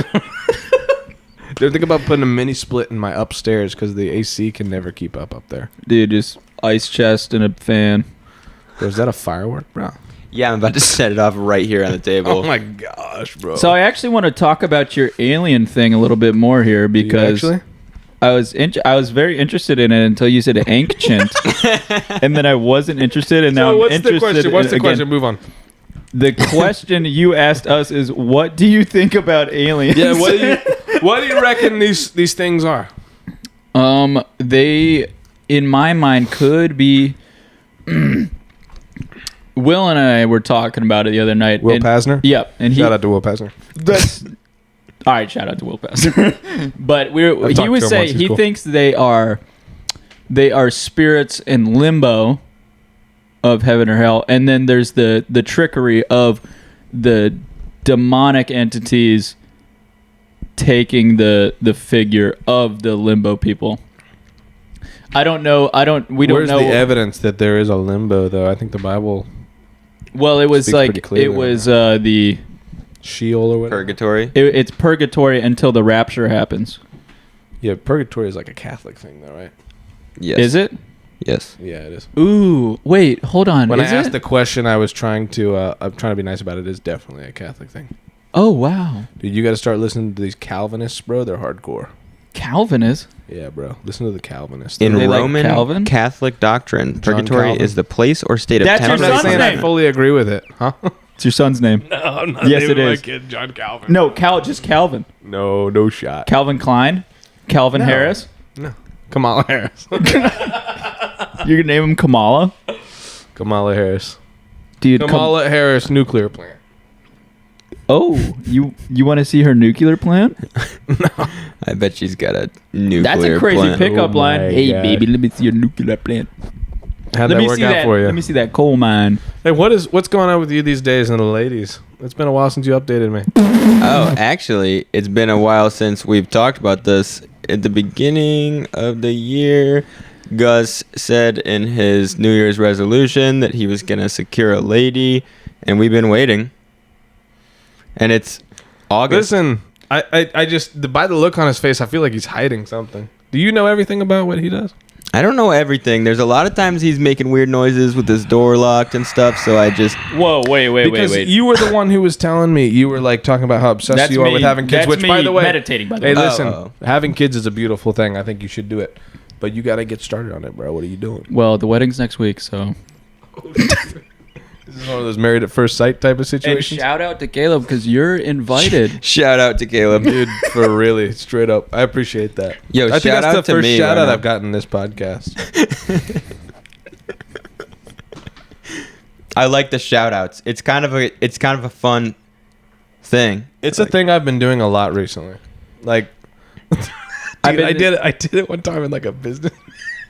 They're thinking about putting a mini split in my upstairs because the AC can never keep up there. Dude, just ice chest and a fan. Bro, is that a firework, bro? Yeah, I'm about to set it off right here on the table. Oh my gosh, bro. So I actually want to talk about your alien thing a little bit more here, because actually? I was very interested in it until you said ancient, and then I wasn't interested, and now So I'm what's interested. the question? What's the again. question? Move on. The question you asked us is, what do you think about aliens? Yeah, what do you reckon these things are? They, in my mind, could be. Will and I were talking about it the other night. Will Pasner? Yep. And Shout out to Will Pasner. That's all right. Shout out to Will Pasner. But I've he talked would to him say once, he's he cool. thinks they are spirits in limbo of heaven or hell, and then there's the trickery of the demonic entities taking the figure of the limbo people. I don't know. We don't Where's know. the evidence that there is a limbo, though? I think the Bible. Well, it was speaks pretty like clearly it on was that. the Sheol or whatever. Purgatory. it's purgatory until the rapture happens. Yeah, purgatory is like a Catholic thing, though, right? Yes. Is it? Yes. Yeah, it is. Ooh, wait, hold on. When I Is asked it? the question, I'm trying to be nice about it. It is definitely a Catholic thing. Oh wow, Dude, you got to start listening to these Calvinists, bro. They're hardcore. Calvinist. Yeah, bro. Listen to the Calvinists. In They like Roman Calvin? Catholic doctrine, John purgatory Calvin. is the place or state of That's your I'm temporary not son's saying I name. fully agree with it, huh? It's your son's name. No, I'm not. Yes, it naming my is. kid John Calvin. No, just Calvin. No shot. Calvin Klein, Calvin No. Harris. No, Kamala Harris. You're gonna name him Kamala? Kamala Harris. Dude, Kamala Harris nuclear plant. Oh, you want to see her nuclear plant? I bet she's got a nuclear That's a crazy plant. pickup Oh line. my Hey, God. baby, let me see your nuclear plant. How'd Let that me work see out that. for you? Let me see that coal mine. Hey, what's going on with you these days and the ladies? It's been a while since you updated me. Oh, actually, it's been a while since we've talked about this. At the beginning of the year, Gus said in his New Year's resolution that he was going to secure a lady, and we've been waiting. And it's August. Listen, I just by the look on his face, I feel like he's hiding something. Do you know everything about what he does? I don't know everything. There's a lot of times he's making weird noises with his door locked and stuff, so I just... Whoa, wait. Because you were the one who was telling me, you were like talking about how obsessed That's you are me. with having kids, That's which me by the way, meditating, by the hey, way. listen, having kids is a beautiful thing. I think you should do it. But you got to get started on it, bro. What are you doing? Well, the wedding's next week, so... This is one of those married at first sight type of And situations. shout out to Caleb because you're invited. Shout out to Caleb. Dude, for really, straight up. I appreciate that. Yo, I think shout that's out the to first me shout right out now. I've gotten in this podcast. I like the shout outs. It's kind of a fun thing. It's a thing I've been doing a lot recently. Like, dude, I did it one time in like a business.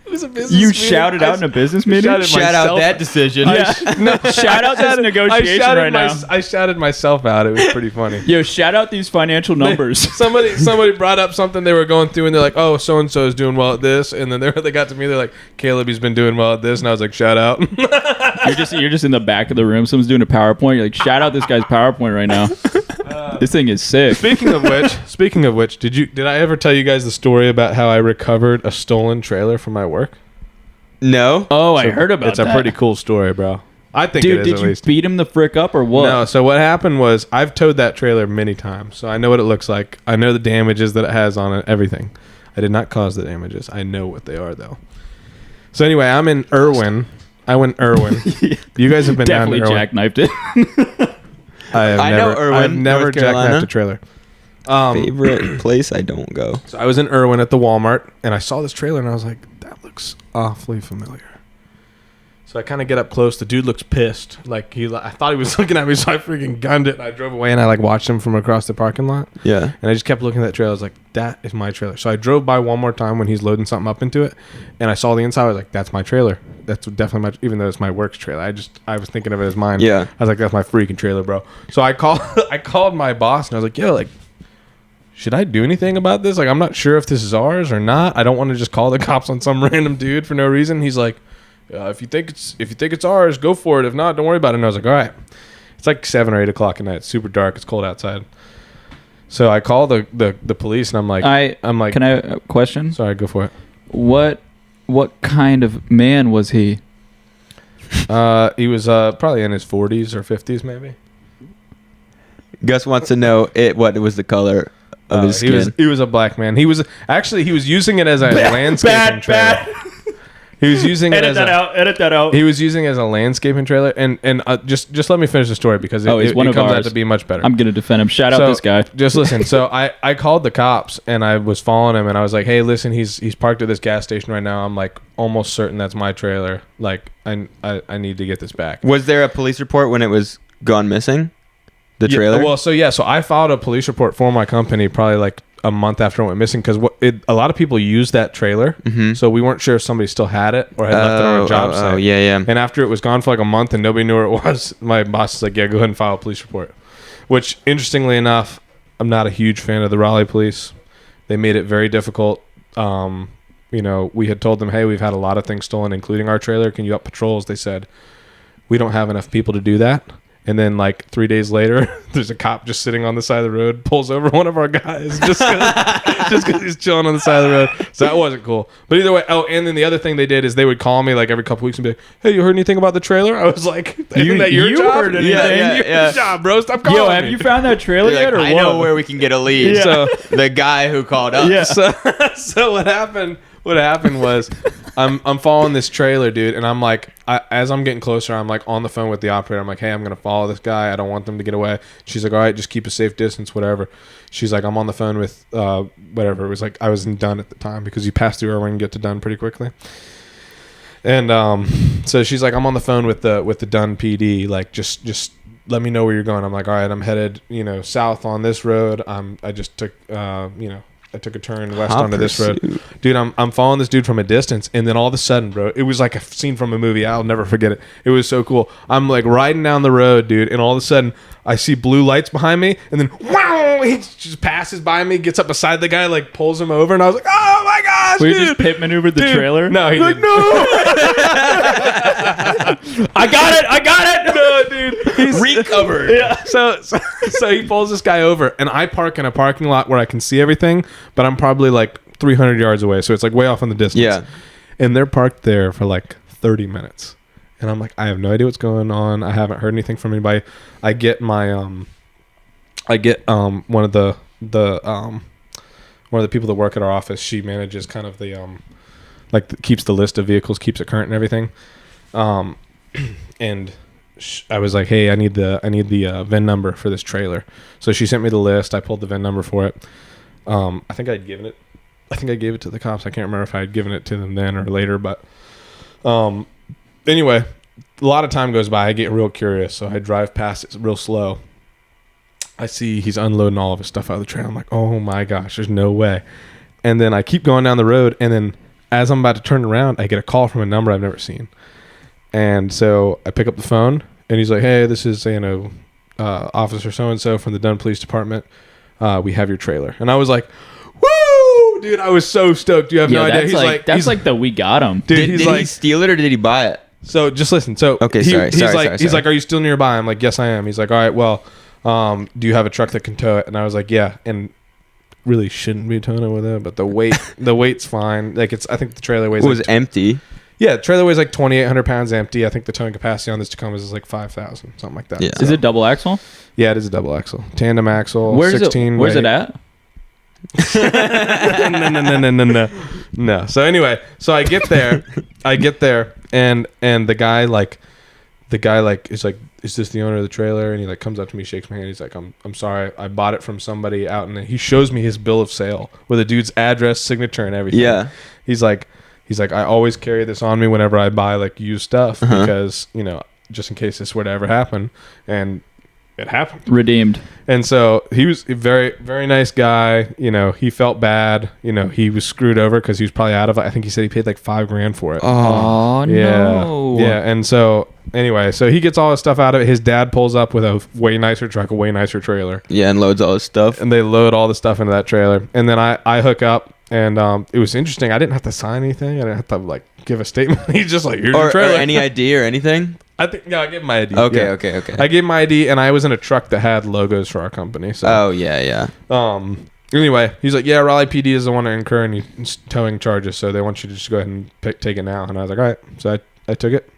It was a business. You meeting. shouted out in a business meeting? Shout out that decision. Shout out this negotiation right now. I shouted myself out. It was pretty funny. Yo, shout out these financial numbers. Somebody brought up something they were going through, and they're like, "Oh, so and so is doing well at this," and then they got to me, they're like, "Caleb, he's been doing well at this," and I was like, "Shout out." You're just in the back of the room. Someone's doing a PowerPoint. You're like, shout out this guy's PowerPoint right now. This thing is sick. Speaking of which, did I ever tell you guys the story about how I recovered a stolen trailer from my work? No. Oh, I heard about It's that. a pretty cool story, bro. I think Dude, it is did at you least. beat him the frick up or what? No, so what happened was I've towed that trailer many times, so I know what it looks like. I know the damages that it has on it, everything. I did not cause the damages. I know what they are, though. So anyway, I'm in Irwin. I went Irwin. You guys have been Definitely down to Irwin. jackknifed it. I know Irwin, I've never North Carolina. jackknifed a trailer. Favorite place I don't go. So I was in Irwin at the Walmart, and I saw this trailer, and I was like, that looks awfully familiar. So I kind of get up close. The dude looks pissed. Like I thought he was looking at me, so I freaking gunned it, and I drove away, and I like watched him from across the parking lot. Yeah. And I just kept looking at that trailer. I was like, that is my trailer. So I drove by one more time when he's loading something up into it, and I saw the inside. I was like, that's my trailer. That's definitely my, even though it's my works trailer. I was thinking of it as mine. Yeah. I was like, that's my freaking trailer, bro. So I called my boss, and I was like, yo, like, should I do anything about this? Like, I'm not sure if this is ours or not. I don't want to just call the cops on some random dude for no reason. He's like, if you think it's ours, go for it. If not, don't worry about it. And I was like, all right. It's like 7 or 8 o'clock at night. It's super dark. It's cold outside. So I call the police, and I'm like, can I question? Sorry, go for it. What kind of man was he? He was probably in his 40s or 50s, maybe. Gus wants to know what was the color of his skin. He was a black man. He was using it as a landscaping trailer. He was using it as edit that out. He was using it as a landscaping trailer, and just let me finish the story because it comes out to be much better. I'm gonna defend him. Shout out this guy. Just listen. So I called the cops, and I was following him, and I was like, hey, listen, he's parked at this gas station right now. I'm like almost certain that's my trailer. Like I need to get this back. Was there a police report when it was gone missing? The trailer? So I filed a police report for my company probably like a month after it went missing because a lot of people used that trailer, so we weren't sure if somebody still had it or had left it on a job site. Oh, yeah. And after it was gone for like a month and nobody knew where it was, my boss was like, "Yeah, go ahead and file a police report." Which, interestingly enough, I'm not a huge fan of the Raleigh police. They made it very difficult. We had told them, "Hey, we've had a lot of things stolen, including our trailer. Can you up patrols?" They said, "We don't have enough people to do that." And then, like 3 days later, there's a cop just sitting on the side of the road, pulls over one of our guys just because he's chilling on the side of the road. So that wasn't cool. But either way, and then the other thing they did is they would call me like every couple weeks and be like, "Hey, you heard anything about the trailer?" I was like, "Isn't that your job?" Heard anything? Your job, bro. Stop calling Yo, me. have you found that trailer yet, or I what? know where we can get a lead. Yeah. So the guy who called up. Yeah. So what happened was I'm following this trailer, dude, and I'm like, as I'm getting closer, I'm like on the phone with the operator. I'm like, hey, I'm gonna follow this guy. I don't want them to get away. She's like, all right, just keep a safe distance, whatever. She's like, I'm on the phone with whatever. It was like I was in Dunn at the time because you pass through Irwin and get to Dunn pretty quickly. And so she's like, I'm on the phone with the Dunn PD. Like, just let me know where you're going. I'm like, all right, I'm headed, south on this road. I just took, I took a turn west onto this road. Dude, I'm following this dude from a distance, and then all of a sudden, bro, it was like a scene from a movie. I'll never forget it. It was so cool. I'm like riding down the road, dude, and all of a sudden I see blue lights behind me, and then wow, he just passes by me, gets up beside the guy, like pulls him over, and I was like, oh my gosh, We dude. just pit maneuvered the Dude, trailer. No, he didn't. I got it. No, dude. He's recovered. Yeah. So he pulls this guy over, and I park in a parking lot where I can see everything, but I'm probably like 300 yards away, so it's like way off in the distance. Yeah. And they're parked there for like 30 minutes, and I'm like, I have no idea what's going on. I haven't heard anything from anybody. I get my one of the people that work at our office. She manages kind of the keeps the list of vehicles, keeps it current and everything. And I was like, hey, I need the VIN number for this trailer. So she sent me the list. I pulled the VIN number for it. I think I gave it to the cops. I can't remember if I had given it to them then or later, but anyway, a lot of time goes by. I get real curious, so I drive past it real slow. I see he's unloading all of his stuff out of the trailer. I'm like, oh my gosh, there's no way. And then I keep going down the road, and then as I'm about to turn around, I get a call from a number I've never seen. And so I pick up the phone, and he's like, hey, this is, Officer so-and-so from the Dunn Police Department. We have your trailer. And I was like, woo! Dude, I was so stoked. You have no idea. That's like the we got him. Dude, Did he steal it or did he buy it? So just listen. So okay, he's like, are you still nearby? I'm like, yes, I am. He's like, all right, well, do you have a truck that can tow it? And I was like, yeah. And really shouldn't be towing it with it, but the weight's fine. Like I think the trailer weighs. It was empty. Yeah, the trailer weighs like 2,800 pounds empty. I think the towing capacity on this Tacoma is like 5,000, something like that. Yeah. Is it double axle? Yeah, it is a double axle, tandem axle. Where's 16 it? Where's it at? No. So anyway, so I get there, and the guy is like, is this the owner of the trailer? And he like comes up to me, shakes my hand. He's like, I'm sorry, I bought it from somebody out, and he shows me his bill of sale with the dude's address, signature, and everything. Yeah. He's like, I always carry this on me whenever I buy like used stuff because just in case this were to ever happen, and it happened. Redeemed. And so he was a very, very nice guy. He felt bad. He was screwed over because he was probably out of it. I think he said he paid like $5,000 for it. Oh, yeah. no. Yeah. And so anyway, so he gets all his stuff out of it. His dad pulls up with a way nicer truck, a way nicer trailer. Yeah, and loads all his stuff. And they load all the stuff into that trailer. And then I hook up, and it was interesting. I didn't have to sign anything. I didn't have to like give a statement. He's just like, here's your trailer. Or any ID or anything? I gave him my ID. Okay, yeah. okay. I gave him my ID, and I was in a truck that had logos for our company. So. Oh, yeah. Anyway, he's like, yeah, Raleigh PD is the one to incur any towing charges, so they want you to just go ahead and take it now. And I was like, all right. So I took it.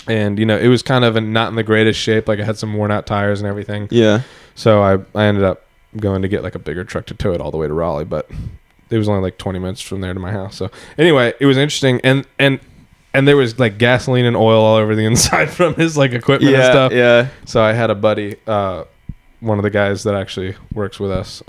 And, it was kind of not in the greatest shape. Like, I had some worn out tires and everything. Yeah. So I ended up going to get like a bigger truck to tow it all the way to Raleigh, but it was only like 20 minutes from there to my house. So anyway, it was interesting. And there was like gasoline and oil all over the inside from his like equipment and stuff. Yeah. So I had a buddy, one of the guys that actually works with us,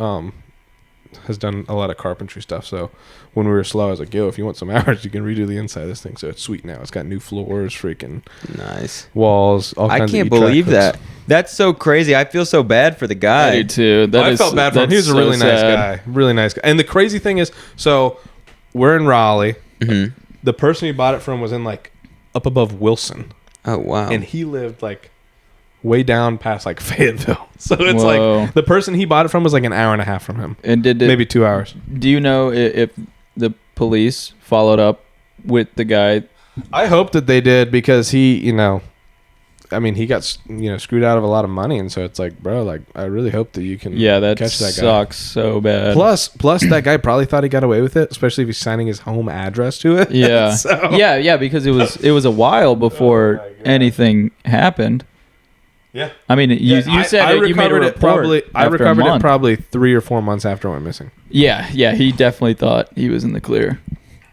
has done a lot of carpentry stuff. So when we were slow, I was like, yo, if you want some hours, you can redo the inside of this thing. So it's sweet now. It's got new floors, freaking nice walls, all kinds of I can't believe hooks. that. That's so crazy. I feel so bad for the guy. I do too. I felt bad for him. He was a really nice guy. Really nice guy. And the crazy thing is, so we're in Raleigh. Mm-hmm. The person he bought it from was in like up above Wilson. Oh, wow. And he lived like way down past like Fayetteville. So it's Whoa. like the person he bought it from was like an hour and a half from him. And maybe 2 hours. Do you know if the police followed up with the guy? I hope that they did, because he, he got screwed out of a lot of money, and so it's like, bro, like I really hope that you can that catch that guy. sucks so bad. Plus that guy probably thought he got away with it, especially if he's signing his home address to it. Yeah. So. Yeah, because it was a while before anything happened. Yeah. I mean, you said you made a report. I recovered it probably 3 or 4 months after it went missing. Yeah, he definitely thought he was in the clear.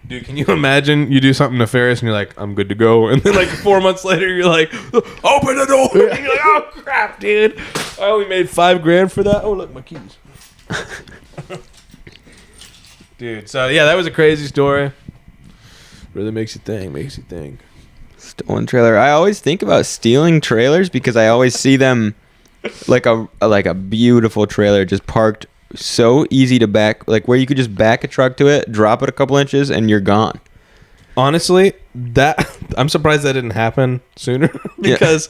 Dude, can you imagine you do something nefarious and you're like, I'm good to go, and then like 4 months later you're like, open the door. And you're like, oh crap, dude, I only made $5,000 for that. Oh look, my keys. Dude, so yeah, that was a crazy story. Really makes you think. Stolen trailer. I always think about stealing trailers because I always see them like a beautiful trailer just parked so easy to back, like where you could just back a truck to it, drop it a couple inches, and you're gone. Honestly, that I'm surprised that didn't happen sooner because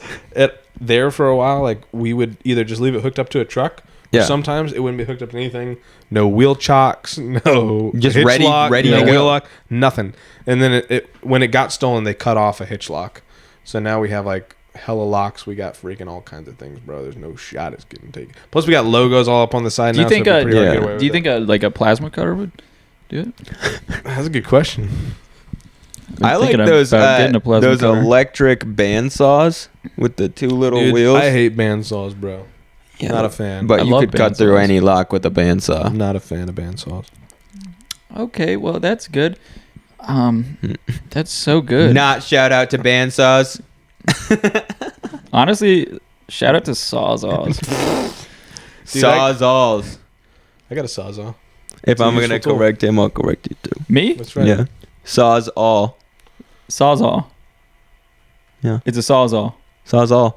there for a while, like we would either just leave it hooked up to a truck. Or sometimes it wouldn't be hooked up to anything. No wheel chocks, no just hitch ready lock, to no go. wheel lock, nothing. And then it when it got stolen, they cut off a hitch lock. So now we have like hella locks. We got freaking all kinds of things, bro. There's no shot it's getting taken. Plus, we got logos all up on the side. Do you now, think? so it'd be pretty hard to get away with Do you it. think like a plasma cutter would do it? That's a good question. I like thinking those about getting a plasma those cutter. electric bandsaws with the two little Dude, wheels. I hate bandsaws, bro. Yeah, not a fan. But I you love could cut through bandsaws. any lock with a bandsaw. I'm not a fan of bandsaws. Okay, well that's good. That's so good. Not shout out to bandsaws. Honestly, shout out to Sawzalls. Sawzalls. I got a sawzall. If It's a I'm gonna useful tool. correct him, I'll correct you too. Me? That's right. Yeah. Sawzall. Sawzall. Yeah. It's a Sawzall. Sawzall.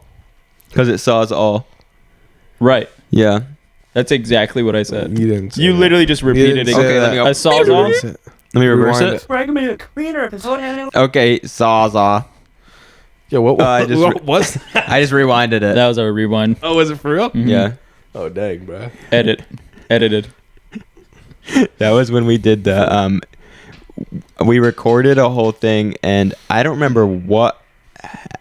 Because it saws all. Right. Yeah. That's exactly what I said. You didn't say You that. literally just repeated didn't it. say Okay, let me go. A Sawzall? Let me reverse Rewind it. Bring me a cleaner episode. Okay, Sawzaw. Yeah, what I just what's that? I just rewinded it. That was a rewind. Oh, was it for real? Yeah. Oh, dang, bro. Edited. That was when we did the we recorded a whole thing and I don't remember what.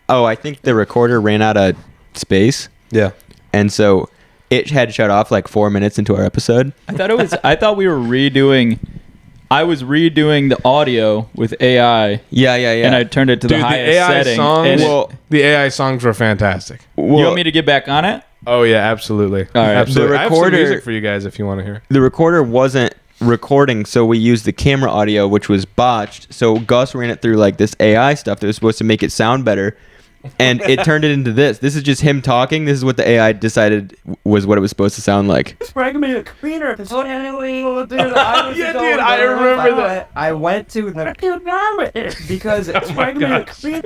Oh, I think the recorder ran out of space. Yeah. And so it had shut off like 4 minutes into our episode. I thought we were redoing. I was redoing the audio with AI. Yeah. And I turned it to Dude, the highest AI setting. songs. And The AI songs were fantastic. you want me to get back on it? Oh yeah, absolutely. All right. Absolutely. The I have some recorder- music for you guys if you want to hear. The recorder wasn't recording, so we used the camera audio, which was botched. So Gus ran it through like this AI stuff that was supposed to make it sound better, and it turned it into this. This is just him talking. This is what the AI decided was what it was supposed to sound like. Bring me a cleaner episode. Dude, I was Yeah, going dude, I there. remember that. I went to the because Bring me a cleaner.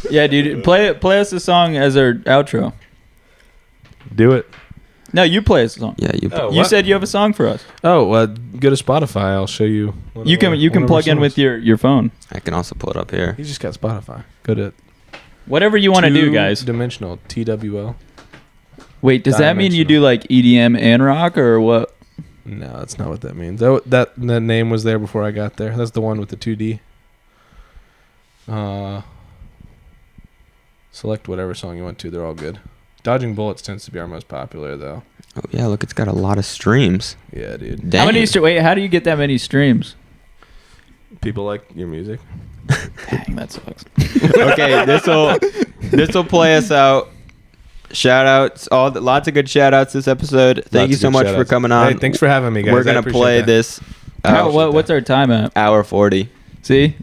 Yeah, dude. Play us a song as our outro. Do it. No, you play us a song. Yeah, you. Oh, You what? said you have a song for us. Oh, go to Spotify. I'll show you. one You of can our- you one can of plug our in with songs. your phone. I can also pull it up here. You just got Spotify. Go to Whatever you want to do, guys. Dimensional TWL. Wait, does that mean you do like EDM and rock or what? No, that's not what that means. That name was there before I got there. That's the one with the 2D. Select whatever song you want to. They're all good. Dodging Bullets tends to be our most popular, though. Oh yeah, look, it's got a lot of streams. Yeah, dude. Dang. How many? Wait, how do you get that many streams? People like your music. Dang, that sucks. Okay, this will play us out. Shout outs, lots of good shout outs this episode. Thank you so much for coming on. Hey, thanks for having me, guys. We're I gonna appreciate play that. this. What's our time at? Hour 40. See,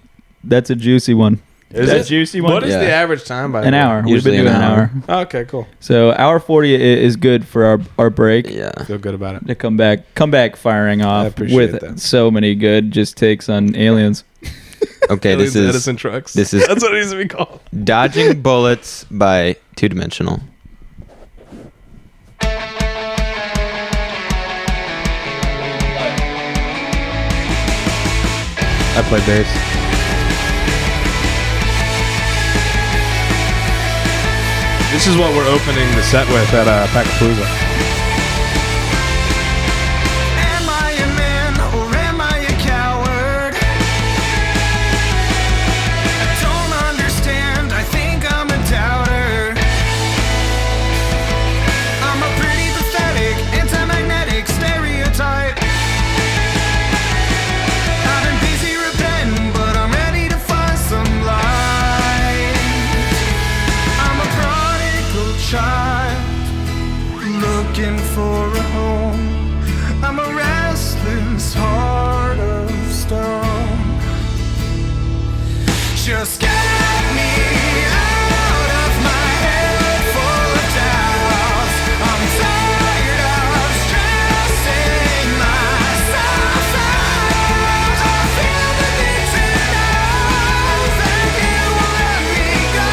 that's a juicy one. Is that it? juicy one? What is Yeah. the average time by An the way? hour. Usually We've been doing an an hour. Oh, okay, cool. So hour 40 is good for our break. Yeah. Feel good about it. To come back firing off appreciate with that. so many good just takes on aliens. Okay, this is Edison trucks. this is That's what it needs to be called. Dodging Bullets by Two Dimensional. I play bass. This is what we're opening the set with at Packapalooza. Am I a man or am I a coward? I don't understand, I think I'm a doubter. I'm a pretty pathetic, anti-magnetic stereotype. I've been busy repenting, but I'm ready to find some light. I'm a prodigal child, look Just get me out of my head full of doubts. I'm tired of stressing myself out. I feel the need to know that you will let me go.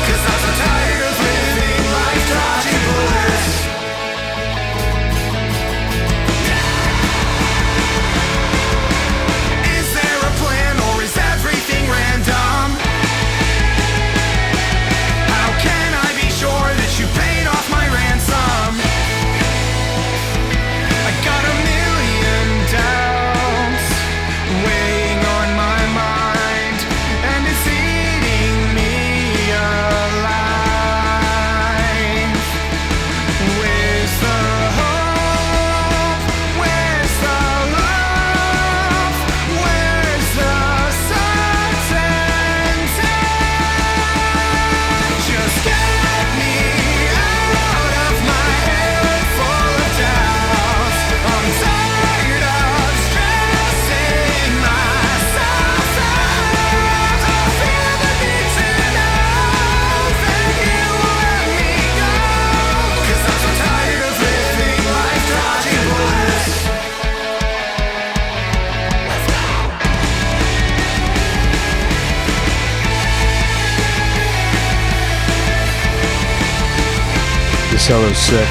'Cause I'm so tired of living life dodging bullets. Is there a plan or is everything random? How can I be sure that you paid off my ransom? I got a million doubts weighing on my mind, and it's eating me alive. Where's the hope? Where's the love? Where's the certainty? Just get me out of my head full of doubts. I'm tired of stressing myself out. I feel the need to know that you will let me go. 'Cause I'm so tired of living life dodging bullets. This cellar's sick.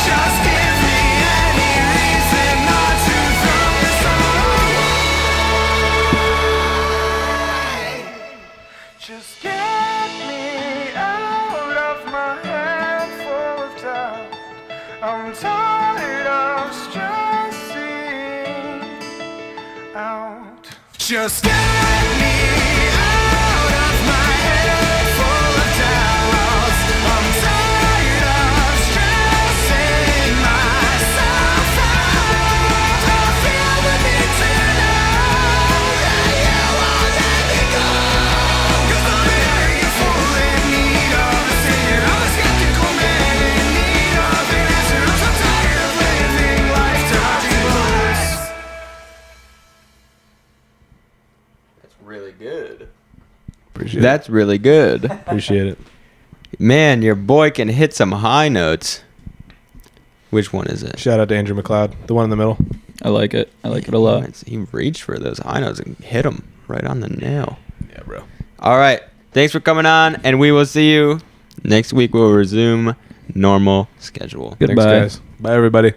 Just give me any reason not to throw this away. Just get me out of my head full of doubt. I'm tired of stressing out. Just get me out of my head full of doubts. I'm tired of stressing myself out. I feel the need to know that you won't let me go. 'Cause I'm begging for in need of a savior. I'm a skeptical man in need of an answer. I'm so tired of living life dodging bullets. That's really good. Appreciate That's really good. Appreciate it. Man, your boy can hit some high notes. Which one is it? Shout out to Andrew McLeod, the one in the middle. I like it. I like it a lot. He reached for those high notes and hit them right on the nail. Yeah, bro. All right. Thanks for coming on, and we will see you next week. We'll resume normal schedule. Goodbye. Thanks, guys. Bye, everybody.